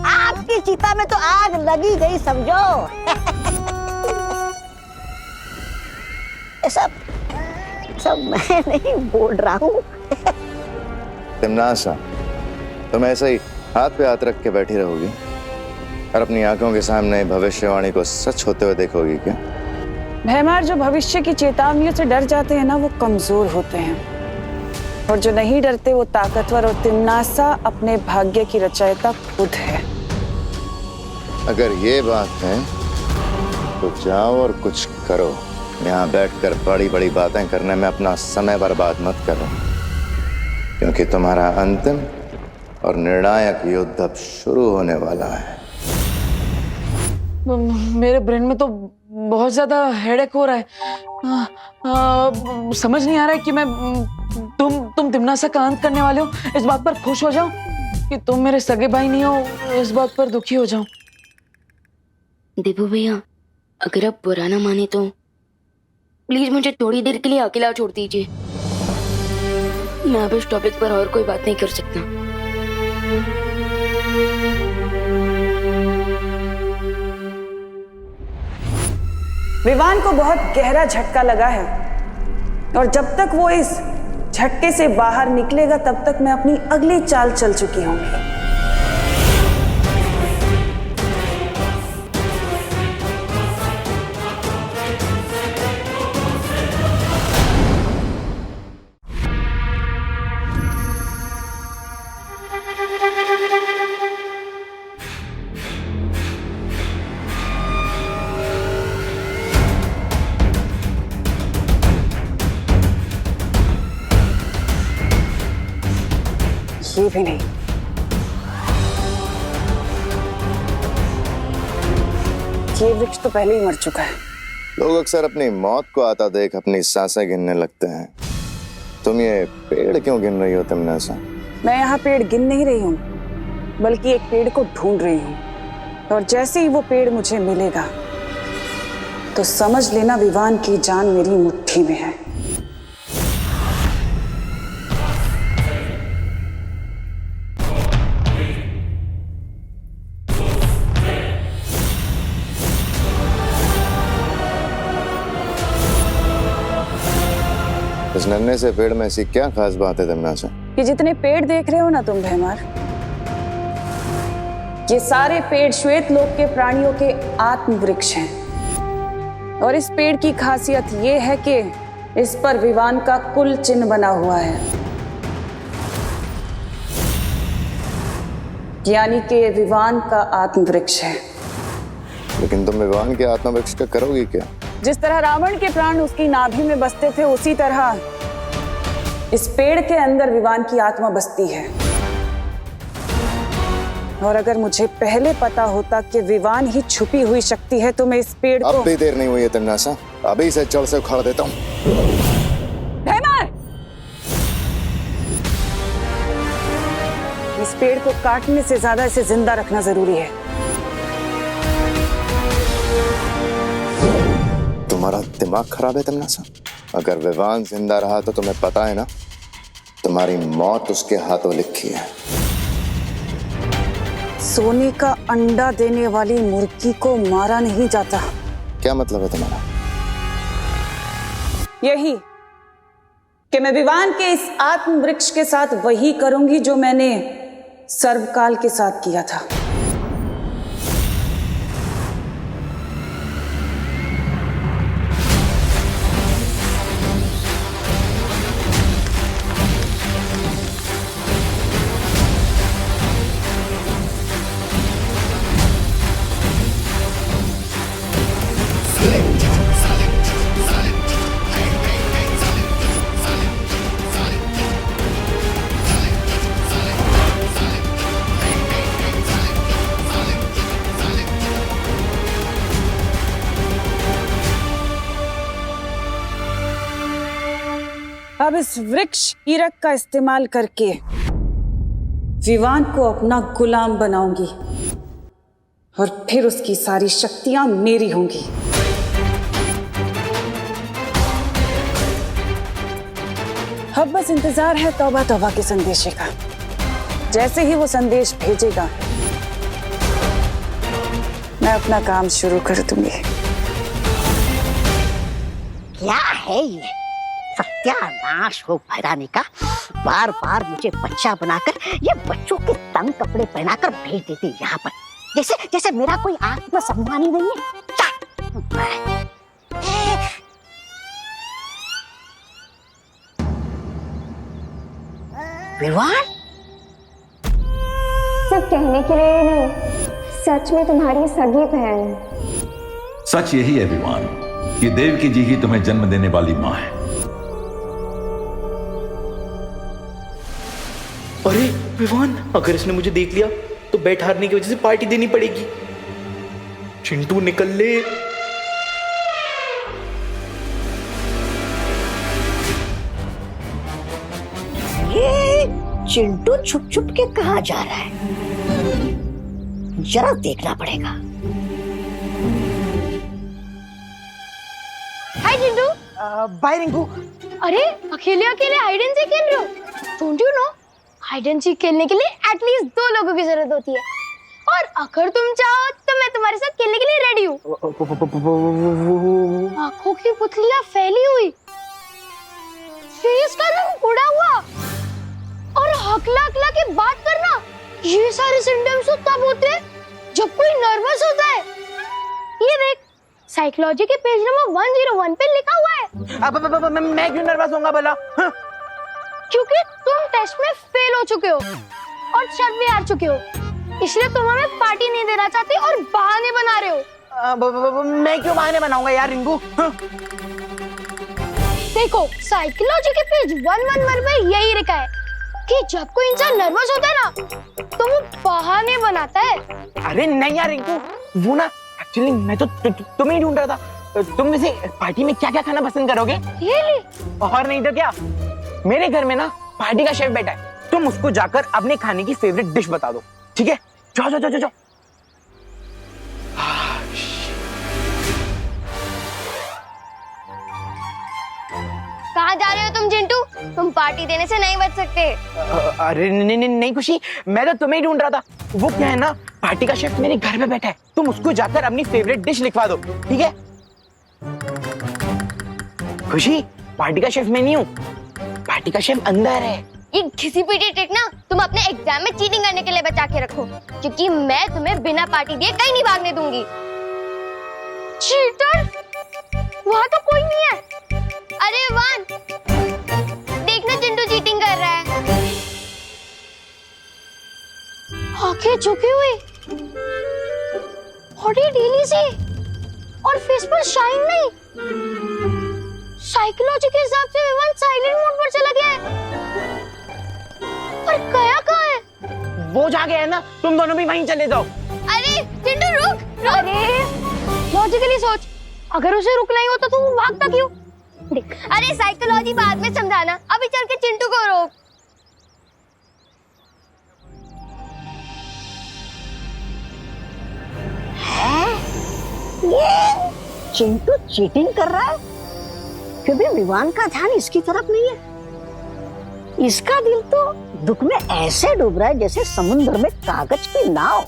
आपकी चिता में तो आग लगी गई समझो। सब मैं नहीं बोल रहा हूँ। तिमनासा, तुम ऐसे ही हाथ पे हाथ रख के बैठी रहोगी और अपनी आंखों के सामने भविष्यवाणी को सच होते हुए देखोगी क्या? भैमार जो भविष्य की चेतावनियों से डर जाते हैं ना, वो कमजोर होते हैं, और जो नहीं डरते वो ताकतवर। और तिमनासा अपने भाग्य की रचयिता खुद है। अगर ये बात है तो जाओ और कुछ करो। यहाँ बैठकर बड़ी बड़ी बातें करने में अपना समय बर्बाद मत करो, क्योंकि तुम्हारा अंतिम और निर्णायक युद्ध अब शुरू होने वाला है। मेरे ब्रेन में तो बहुत ज्यादा हेडेक हो रहा है। समझ नहीं आ रहा है कि मैं तुम तिमनासा का अंत करने वाले हो इस बात पर खुश हो जाऊं कि तुम मेरे सगे भाई नहीं हो इस बात पर दुखी हो जाऊं। देवू भैया, अगर आप बुरा ना माने तो प्लीज मुझे थोड़ी देर के लिए अकेला छोड़ दीजिए। मैं अब इस टॉपिक पर और कोई बात नहीं कर सकता। विवान को बहुत गहरा झटका लगा है और जब तक वो इस झटके से बाहर निकलेगा तब तक मैं अपनी अगली चाल चल चुकी होंगी। ये भी नहीं। ये वृक्ष तो पहले ही मर चुका है। लोग अक्सर अपनी मौत को आता देख अपनी सांसें गिनने लगते हैं। तुम ये पेड़ क्यों गिन रही हो तमन्ना? मैं यहाँ पेड़ गिन नहीं रही हूँ, बल्कि एक पेड़ को ढूंढ रही हूँ। और जैसे ही वो पेड़ मुझे मिलेगा तो समझ लेना विवान की जान मेरी मुट्ठी में है। इस नन्हे से पेड़ में ऐसी क्या खास बात है तमन्ना? ये जितने पेड़ देख रहे हो ना तुम भैमार, ये सारे पेड़ श्वेत लोक के प्राणियों के आत्म वृक्ष हैं। और इस पेड़ की खासियत ये है कि इस पर विवान का कुल चिन्ह बना हुआ है, यानी कि ये विवान का आत्म वृक्ष है। लेकिन तुम विवान के आत्म वृक्ष का करोगी क्या? जिस तरह रावण के प्राण उसकी नाभि में बसते थे, उसी तरह इस पेड़ के अंदर विवान की आत्मा बसती है। और अगर मुझे पहले पता होता कि विवान ही छुपी हुई शक्ति है तो मैं इस पेड़ को... अब भी देर नहीं हुई है तमन्ना, अभी से जड़ से उखाड़ देता हूँ। भैमार! इस पेड़ को काटने से ज्यादा इसे जिंदा रखना जरूरी है। तुम्हारा दिमाग खराब है तमन्ना? अगर विवान जिंदा रहा तो तुम्हें पता है ना, तुम्हारी मौत उसके हाथों लिखी है। सोने का अंडा देने वाली मुर्गी को मारा नहीं जाता। क्या मतलब है तुम्हारा? यही कि मैं विवान के इस आत्म वृक्ष के साथ वही करूंगी जो मैंने सर्वकाल के साथ किया था। अब इस वृक्ष कीरक का इस्तेमाल करके विवान को अपना गुलाम बनाऊंगी और फिर उसकी सारी शक्तियां मेरी होंगी। अब बस इंतजार है तौबा तौबा के संदेशे का। जैसे ही वो संदेश भेजेगा मैं अपना काम शुरू कर दूंगी। क्या है ये? सत्यानाश हो भैरानी का। बार बार मुझे बच्चा बनाकर ये बच्चों के तंग कपड़े पहनाकर भेज देते यहाँ पर, जैसे जैसे मेरा कोई आत्मसम्मान ही नहीं है। विवान सब कहने के लिए नहीं, सच में तुम्हारी सगी बहन। सच यही है विवान, कि देवकी जी ही तुम्हें जन्म देने वाली मां है। अरे विवान, अगर इसने मुझे देख लिया तो बैट हारने की वजह से पार्टी देनी पड़ेगी। चिंटू निकल ले। ये चिंटू छुप छुप के कहाँ जा रहा है? जरा देखना पड़ेगा। हाय चिंटू। बाय रिंकू। अरे अकेले अकेले हाइड एंड सीक खेल रहे हो? Don't you know, hide and seek खेलने के लिए एटलीस्ट 2 लोगों की जरूरत होती है। और अगर तुम चाहो तो मैं तुम्हारे साथ खेलने के लिए रेडी हूँ। आंखों की पुतलियां फैली हुई, फेस का रंग उड़ा हुआ और हकला हकला के बात करना, ये सारे सिम्टम्स तो तब होते हैं जब कोई नर्वस होता है। ये देख, साइकोलॉजी के पेज नंबर 101 पे लिखा हुआ है। अब मैं क्यों नर्वस होऊंगा भला? हाँ? क्योंकि तुम टेस्ट में फेल हो चुके हो और छत भी हार चुके हो, इसलिए तुम हमें पार्टी नहीं देना चाहते और बहाने बना रहे हो। मैं क्यों बहाने बनाऊंगा यार रिंकू? हाँ? देखो, साइकोलॉजी के पेज 111 पे यही लिखा है कि जब कोई इंसान नर्वस होता है ना तो वो बहाने बनाता है। अरे नहीं यार रिंकू, वो ना एक्चुअली मैं तो तुम्हें ही ढूंढ रहा था। तुम वैसे पार्टी में क्या क्या खाना पसंद करोगे? ये ले। और नहीं तो क्या, मेरे घर में ना पार्टी का शेफ बैठा है, तुम उसको जाकर अपने खाने की फेवरेट डिश बता दो, ठीक है? जाओ जाओ जाओ जाओ। कहाँ जा रहे हो तुम चिंटू? तुम पार्टी देने से नहीं बच सकते। अरे नहीं खुशी, मैं तो तुम्हें ही ढूंढ रहा था। वो क्या है ना, पार्टी का शेफ मेरे घर पे बैठा है, तुम उसको जाकर अपनी फेवरेट डिश लिखवा दो, ठीक है? खुशी, पार्टी का शेफ मैं नहीं हूँ, पार्टी का शेफ अंदर है। ये घिसी पिटी ट्रिक ना तुम अपने एग्जाम में चीटिंग करने के लिए बचा के रखो, क्योंकि मैं तुम्हें बिना पार्टी दिए कहीं नहीं भागने दूंगी। चीटर, वहाँ तो कोई नहीं है। अरे वान, देखना चिंटू चीटिंग कर रहा है। आंखें झुकी हुई, बॉडी ढीली सी और फेस पर शाइन नहीं। साइकोलॉजी के हिसाब से विवान साइलेंट मोड पर चला गया है। पर गया कहाँ है? वो जा गया है ना, तुम दोनों भी वहीं चले जाओ। अरे चिंटू रुक। अरे लॉजिकली सोच, अगर उसे रुकना ही होता तो वो भागता क्यों? अरे साइकोलॉजी बाद में समझाना, अभी चल के चिंटू को रोक। ये चिंटू चीटिंग कर रहा है क्योंकि विवान का ध्यान इसकी तरफ नहीं है। इसका दिल तो दुख में ऐसे डूब रहा है जैसे समुद्र में कागज की नाव।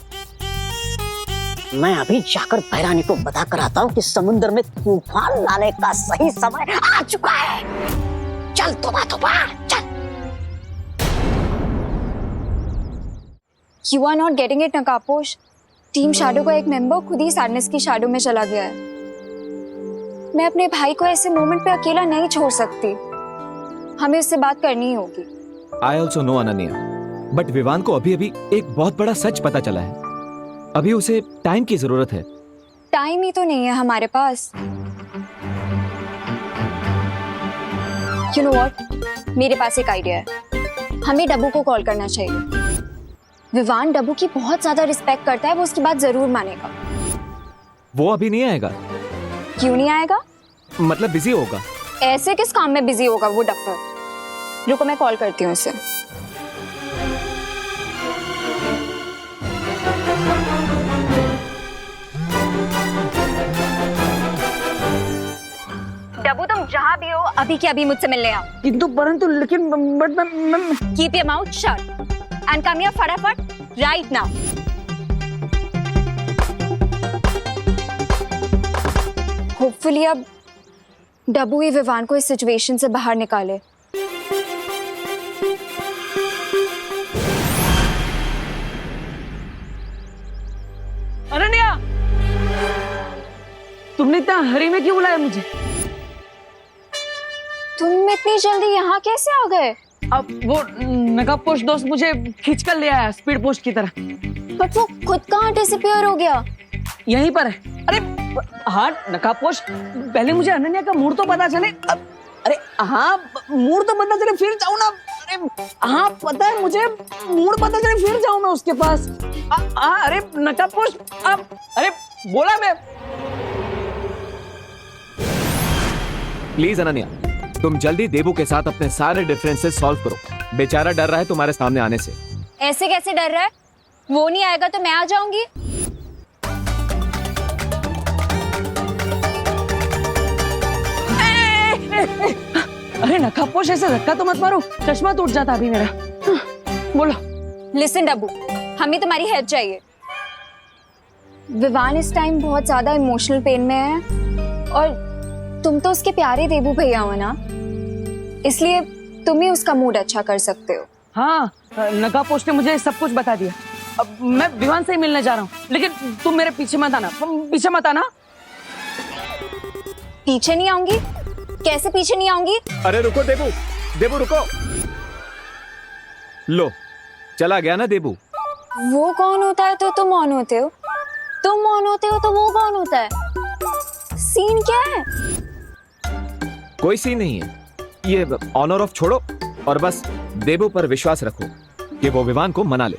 मैं अभी जाकर भैरानी को बता कर आता हूँ कि समुद्र में तूफान लाने का सही समय आ चुका है। चल तोबा तोबा चल। You are not getting it, नकापोश। टीम शैडो का एक मेंबर खुद ही सैडनेस की शैडो में चला गया है। मैं अपने भाई को ऐसे मोमेंट पे अकेला नहीं छोड़ सकती, हमें उससे बात करनी ही होगी। I also know Ananya, but Vivan को अभी अभी एक बहुत बड़ा सच पता चला है। अभी उसे टाइम की जरूरत है। टाइम ही तो नहीं है हमारे पास। You know what? मेरे पास एक आइडिया है। हमें डब्बू को कॉल करना चाहिए। विवान डब्बू की बहुत ज्यादा रिस्पेक्ट करता है, वो उसकी बात जरूर मानेगा। वो अभी नहीं आएगा। क्यों नहीं आएगा? मतलब बिजी होगा। ऐसे किस काम में बिजी होगा वो डफर? रुको मैं कॉल करती हूँ उसे। डब्बू तुम जहाँ भी हो अभी के अभी मुझसे मिलने आओ। किंतु परंतु लेकिन keep your mouth shut and come here फटाफट राइट नाउ। होपफुली अब डब्बू ही विवान को इस सिचुएशन से बाहर निकाले। अनन्या, तुमने इतना हरी में क्यों बुलाया मुझे? तुम इतनी जल्दी यहाँ कैसे आ गए? अब वो नकाब पोस्ट दोस्त मुझे खींच कर ले आया स्पीड पोस्ट की तरह। बट वो खुद कहाँ डिसअपीयर हो गया? यहीं पर है। अरे हाँ नकाब पोस्ट, पहले मुझे अनन्या का मूड तो पता चले। अरे हाँ, मूड तो पता चले फिर जाऊँ ना। अरे हाँ पता है मुझे, मूड पता चले फिर जाऊँ मैं उसके पास। अरे नकाब पोस्ट, अरे बोला मैं। प्लीज अनन्या, तुम जल्दी देबू के साथ अपने सारे डिफरेंसेस सॉल्व करो। बेचारा डर रहा है तुम्हारे सामने आने से। ऐसे कैसे डर रहा है? वो नहीं आएगा तो मैं आ जाऊंगी। अरे नकाबपोश, ऐसे धक्का तो मत मारो, चश्मा टूट जाता अभी मेरा। बोलो। लिसन डब्बू, हमें तुम्हारी हेल्प चाहिए। विवान इस टाइम बहुत ज्यादा इमोशनल पेन में है और तुम तो उसके प्यारे देबू भैया हो ना, इसलिए तुम ही उसका मूड अच्छा कर सकते हो। हाँ, नकाब पोस्ट ने मुझे सब कुछ बता दिया। अब मैं विवान से ही मिलने जा रहा हूँ, लेकिन तुम मेरे पीछे मत आना, पीछे मत आना। पीछे नहीं आऊंगी? कैसे पीछे नहीं आऊंगी? अरे रुको देबू, देबू रुको। लो, चला गया ना देबू। वो कौन होता है तो तुम ऑन होते हो, तुम ऑन होते हो तो वो कौन होता है? सीन क्या है? कोई सीन नहीं है, ये ऑन और ऑफ छोड़ो और बस देबू पर विश्वास रखो कि वो विवान को मना ले।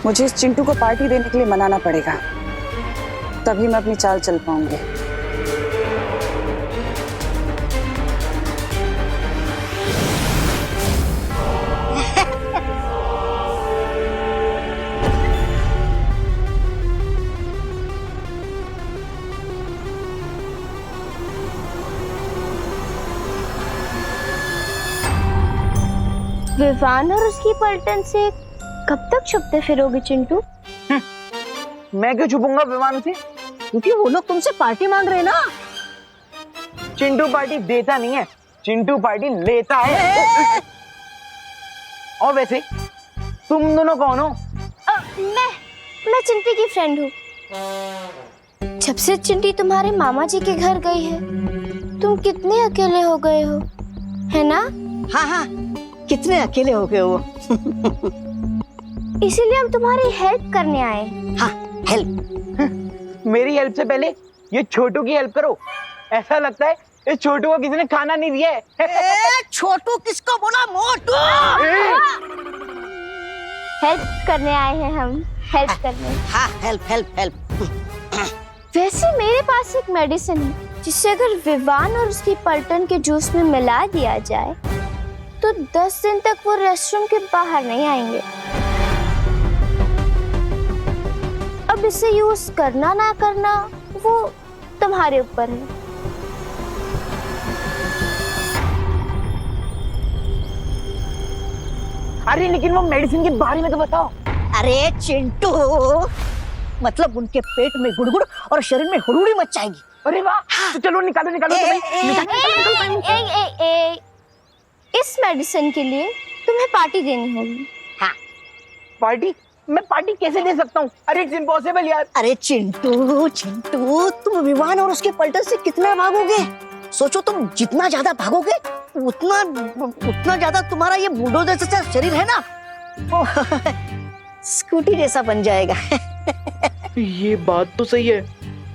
मुझे इस चिंटू को पार्टी देने के लिए मनाना पड़ेगा, तभी मैं अपनी चाल चल पाऊंगी। विवान और उसकी पलटन से कब तक छुपते फिरोगे चिंटू? मैं क्यों छुपूंगा विवान से? क्योंकि वो लोग तुमसे पार्टी मांग रहे हैं ना। चिंटू पार्टी देता नहीं है, चिंटू पार्टी लेता है। और वैसे तुम दोनों कौन हो? मैं चिंटी की फ्रेंड हूँ। जब से चिंटी तुम्हारे मामा जी के घर गई है, तुम कितने अकेले हो गए हो, है ना? हाँ हाँ, कितने अकेले हो गए हो। इसीलिए हम तुम्हारी हेल्प करने आए। हाँ, हेल्प? मेरी हेल्प से पहले ये छोटू की हेल्प करो। ऐसा लगता है इस छोटू को किसी ने खाना नहीं दिया है। छोटू किसको बोला? मोटू। हेल्प करने आए हैं हम, हेल्प करने। हाँ, हेल्प हेल्प हेल्प। वैसे मेरे पास एक मेडिसिन है जिससे अगर विवान और उसकी पलटन के जूस में मिला दिया जाए तो 10 दिन तक वो रेस्टरूम के बाहर नहीं आएंगे। अब इसे यूज करना ना करना वो तुम्हारे ऊपर है। अरे लेकिन वो मेडिसिन के बारे में तो बताओ। अरे चिंटू, मतलब उनके पेट में गुड़गुड़ और शरीर में हुड़ुड़ी मच जाएगी। अरे वाह, तो चलो निकालो निकालो। इस मेडिसिन के लिए तुम्हें पार्टी देनी होगी। हाँ। पार्टी? मैं पार्टी कैसे दे सकता हूँ? अरे इट्स इम्पॉसिबल यार। अरे चिंटू चिंटू, तुम विवान और उसके पलटन से कितना भागोगे? सोचो, तुम जितना ज्यादा भागोगे उतना ज्यादा तुम्हारा ये बुलडोजर जैसा शरीर है ना, वो स्कूटी जैसा बन जाएगा। ये बात तो सही है,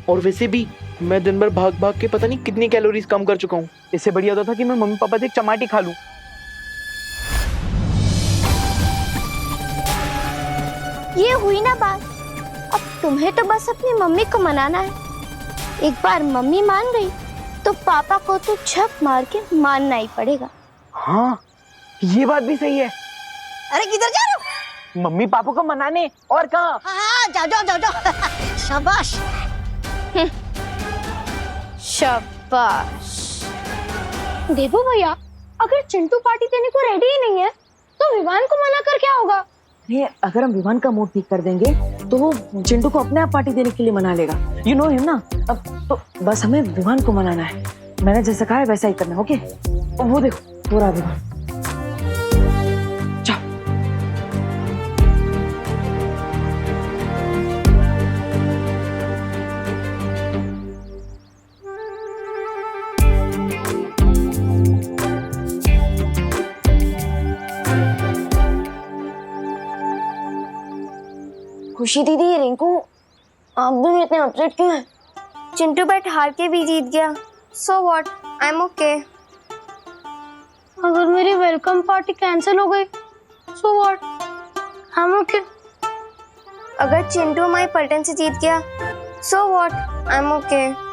और वैसे भी मैं दिन भर भाग भाग के पता नहीं कितनी कैलोरीज कम कर चुका हूँ। इससे बढ़िया होता था कि मैं मम्मी पापा से एक चमाटी खा लूं। ये हुई ना बात। अब तुम्हें तो बस अपनी मम्मी को मनाना है। एक बार मम्मी मान गई तो पापा को तो झप मार के मानना ही पड़ेगा। हाँ, ये बात भी सही है। अरे किधर जा रहे हो? मम्मी पापा को मनाने। और कहाँ? हाँ, जाओ जाओ जाओ जाओ। शाबाश। शाबाश। देबू भैया, अगर चिंटू पार्टी देने को रेडी ही नहीं है तो विवान को मना कर क्या होगा? नहीं, अगर हम विवान का मूड ठीक कर देंगे तो वो चिंटू को अपने आप पार्टी देने के लिए मना लेगा। यू नो हिम ना। अब तो बस हमें विवान को मनाना है। मैंने जैसा कहा है वैसा ही करना, ओके? वो देखो, पूरा विवान। जाओ। खुशी दीदी, रिंकू, आप दोनों इतने अपसेट क्यों हैं? चिंटू बैट हार के भी जीत गया। So what, I am okay. अगर मेरी वेलकम पार्टी कैंसिल हो गई so what, I am okay. अगर चिंटू हमारी पलटन से जीत गया so what, I am okay.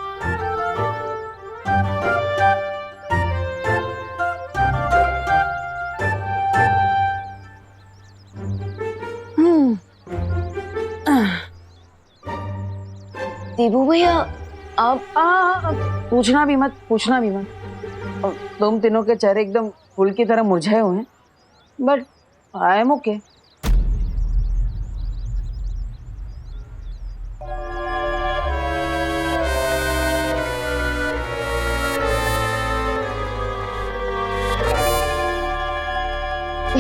Debu भैया, अब पूछना भी मत, पूछना भी मत। तुम तीनों के चेहरे एकदम फूल की तरह मुरझाए हुए हैं, बट आई एम ओके।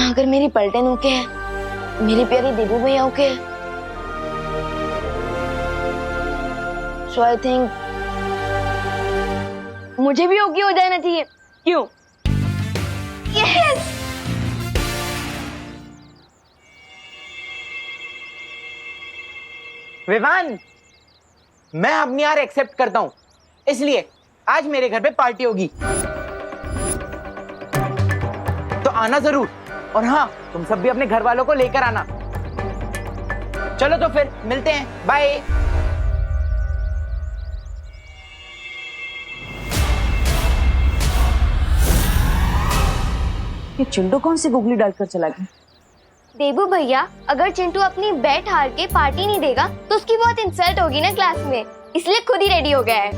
अगर मेरी पलटन ओके है, मेरी प्यारी देबू भैया ओके है, सो आई थिंक मुझे भी ओके हो जाना चाहिए। क्यों? यस। विवान, मैं अपनी हार एक्सेप्ट करता हूं, इसलिए आज मेरे घर पे पार्टी होगी, तो आना जरूर। और हाँ, तुम सब भी अपने घर वालों को लेकर आना। चलो तो फिर मिलते हैं, बाय। ये चिंटू कौन सी गुगली डालकर चला गया? देबू भैया, अगर चिंटू अपनी बैट हार के पार्टी नहीं देगा तो उसकी बहुत इंसल्ट होगी ना क्लास में, इसलिए खुद ही रेडी हो गया है।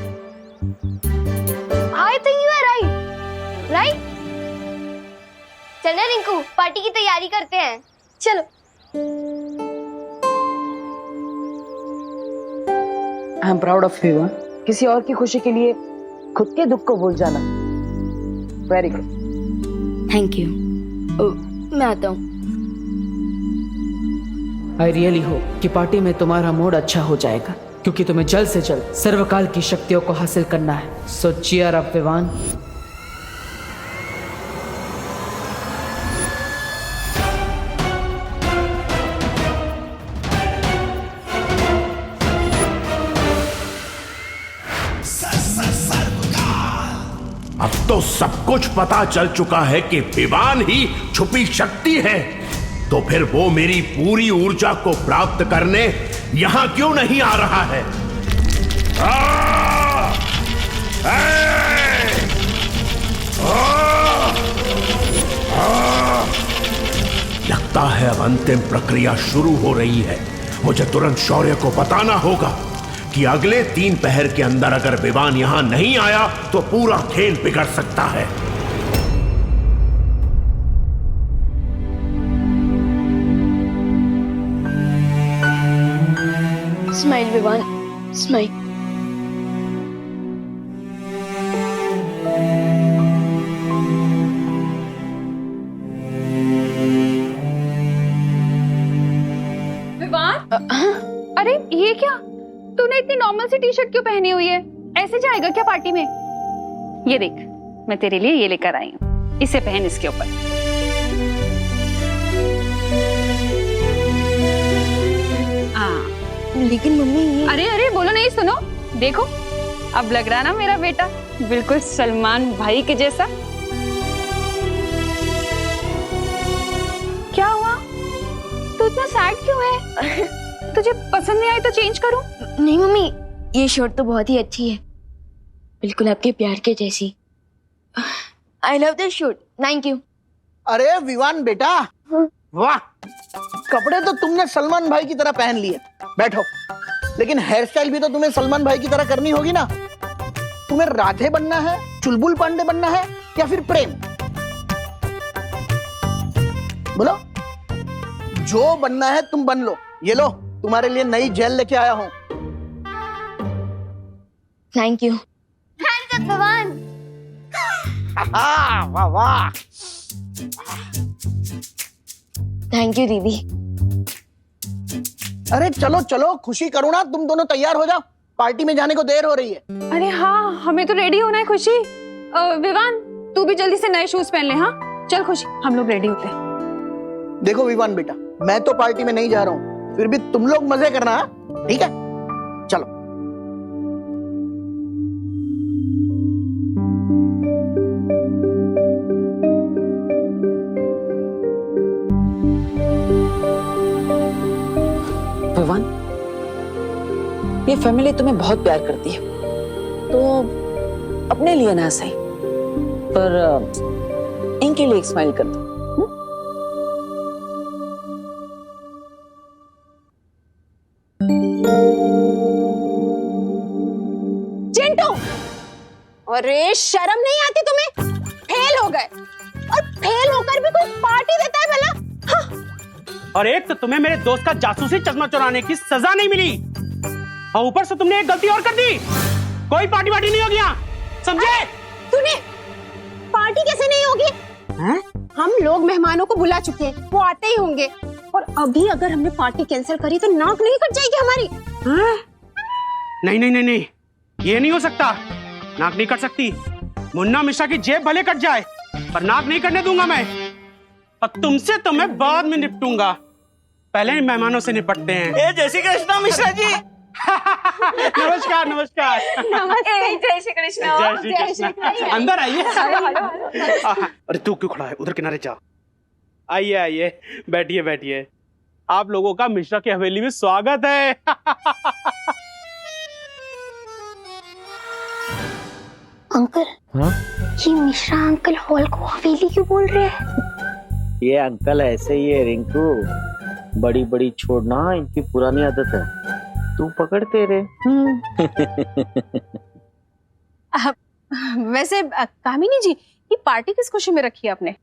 I think you are right, right? चल ना रिंकू, पार्टी की तैयारी करते हैं, चलो। I am proud of you. किसी और की खुशी के लिए खुद के दुख को भूल जाना, वेरी गुड। Thank you. मैं आता हूँ। आई रियली होप कि पार्टी में तुम्हारा मूड अच्छा हो जाएगा, क्योंकि तुम्हें जल्द से जल्द सर्वकाल की शक्तियों को हासिल करना है। सो चीयर अप विवान। अब तो सब कुछ पता चल चुका है कि विवान ही छुपी शक्ति है, तो फिर वो मेरी पूरी ऊर्जा को प्राप्त करने यहां क्यों नहीं आ रहा है? लगता है अब अंतिम प्रक्रिया शुरू हो रही है। मुझे तुरंत शौर्य को बताना होगा कि अगले 3 पहर के अंदर अगर विवान यहां नहीं आया तो पूरा खेल बिगड़ सकता है। Smile Vivaan, smile. विवान, अरे ये क्या? तूने इतनी नॉर्मल सी टी शर्ट क्यों पहनी हुई है? ऐसे जाएगा क्या पार्टी में? ये देख, मैं तेरे लिए ये लेकर आई हूँ, इसे पहन इसके ऊपर। लेकिन मम्मी ये... अरे अरे बोलो नहीं, सुनो, देखो अब लग रहा ना मेरा बेटा बिल्कुल सलमान भाई के जैसा। क्या हुआ? तू इतना सैड क्यों है? तुझे पसंद नहीं आई तो चेंज करूं? नहीं मम्मी, ये शर्ट तो बहुत ही अच्छी है, बिल्कुल आपके प्यार के जैसी। I love this shirt, thank you. अरे विवान बेटा, वाह, कपड़े तो तुमने सलमान भाई की तरह पहन लिए। बैठो। लेकिन हेयर स्टाइल भी तो तुम्हें सलमान भाई की तरह करनी होगी ना। तुम्हें राधे बनना है, चुलबुल पांडे बनना है, या फिर प्रेम? बोलो, जो बनना है तुम बन लो। ये लो, तुम्हारे लिए नई जेल लेके आया हूं। Thank you. थैंक्स भगवान। वाह वाह। थैंक यू दीदी। अरे चलो चलो, खुशी करो ना, तुम दोनों तैयार हो जाओ, पार्टी में जाने को देर हो रही है। अरे हाँ, हमें तो रेडी होना है खुशी। विवान, तू भी जल्दी से नए शूज पहन ले। हाँ चल खुशी, हम लोग रेडी होते हैं। देखो विवान बेटा, मैं तो पार्टी में नहीं जा रहा हूँ, फिर भी तुम लोग मजे करना, ठीक है? चलो। विवान, ये फैमिली तुम्हें बहुत प्यार करती है, तो अपने लिए ना सही पर इनके लिए एक स्माइल कर दो। अरे शर्म नहीं आती तुम्हें? फेल हो गए और फेल होकर भी कोई पार्टी देता है भला? हाँ। और एक तो तुम्हें मेरे दोस्त का जासूसी चश्मा चुराने की सजा नहीं मिली और ऊपर से तुमने एक गलती और कर दी। कोई पार्टी वार्टी नहीं होगी यहाँ, समझे? तूने पार्टी कैसे नहीं होगी? हैं? हम लोग मेहमानों को बुला चुके हैं, वो आते ही होंगे। और अभी अगर हमने पार्टी कैंसिल करी तो नाक नहीं कट जाएगी हमारी? नहीं नहीं नहीं नहीं, ये नहीं हो सकता। नाक नहीं कट सकती। मुन्ना मिश्रा की जेब भले कट जाए पर नाक नहीं कटने दूंगा मैं। और तुमसे तो मैं बाद में निपटूंगा, पहले ही मेहमानों से निपटते हैं। जय श्री कृष्ण मिश्रा जी। नमस्कार नमस्कार। नमस्ते, जय श्री कृष्ण। जय श्री कृष्ण। अंदर आइए। अरे तू क्यों खड़ा है, उधर किनारे जा। आइए आइए, बैठिए बैठिए। आप लोगों का मिश्रा की हवेली में स्वागत है। अंकल, हाँ? ये मिश्रा अंकल हॉल को हवेली क्यों बोल रहे हैं? ये अंकल ऐसे ही है रिंकू, बड़ी बड़ी छोड़ना इनकी पुरानी आदत है। तू पकड़ते रे। वैसे कामिनी जी, ये पार्टी किस खुशी में रखी है आपने?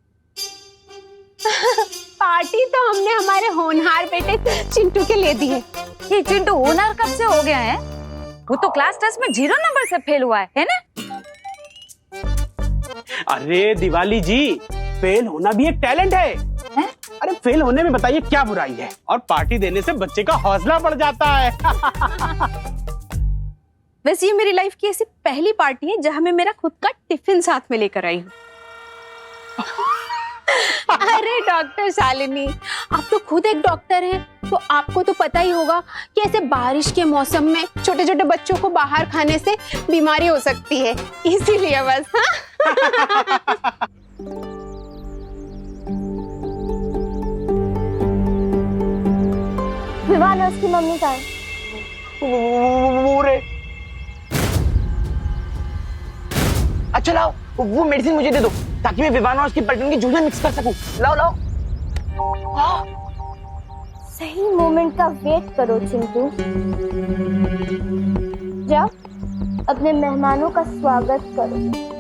पार्टी तो हमने हमारे होनहार बेटे चिंटू के लिए दी है। ये चिंटू होनहार कब से हो गया है? वो तो क्लास टेस्ट में 0 नंबर से फेल हुआ है ना? अरे दिवाली जी, फेल होना भी एक टैलेंट है। अरे फेल होने में बताइए क्या बुराई है? और पार्टी देने से बच्चे का हौसला बढ़ जाता है। वैसे ये मेरी लाइफ की ऐसी पहली पार्टी है जहां मैं मेरा खुद का टिफिन साथ में लेकर आई हूँ। अरे डॉक्टर शालिनी, आप तो खुद एक डॉक्टर हैं, तो आपको तो पता ही होगा कि ऐसे बारिश के मौसम में छोटे छोटे बच्चों को बाहर खाने से बीमारी हो सकती है, इसीलिए बस। हाँ? विवान और उसकी मम्मी का है। अच्छा लाओ, वो मेडिसिन मुझे दे दो ताकि मैं विवान और उसकी पलटन की जूस में मिक्स कर सकूं। लाओ लाओ। सही मोमेंट का वेट करो चिंटू। जाओ अपने मेहमानों का स्वागत करो।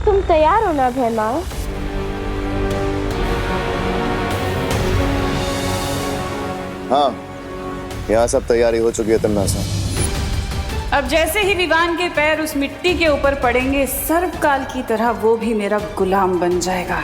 तुम तैयार हो ना मेहमान? हाँ, यहाँ सब तैयारी हो चुकी है तन्नासा। अब जैसे ही विवान के पैर उस मिट्टी के ऊपर पड़ेंगे, सर्वकाल की तरह वो भी मेरा गुलाम बन जाएगा।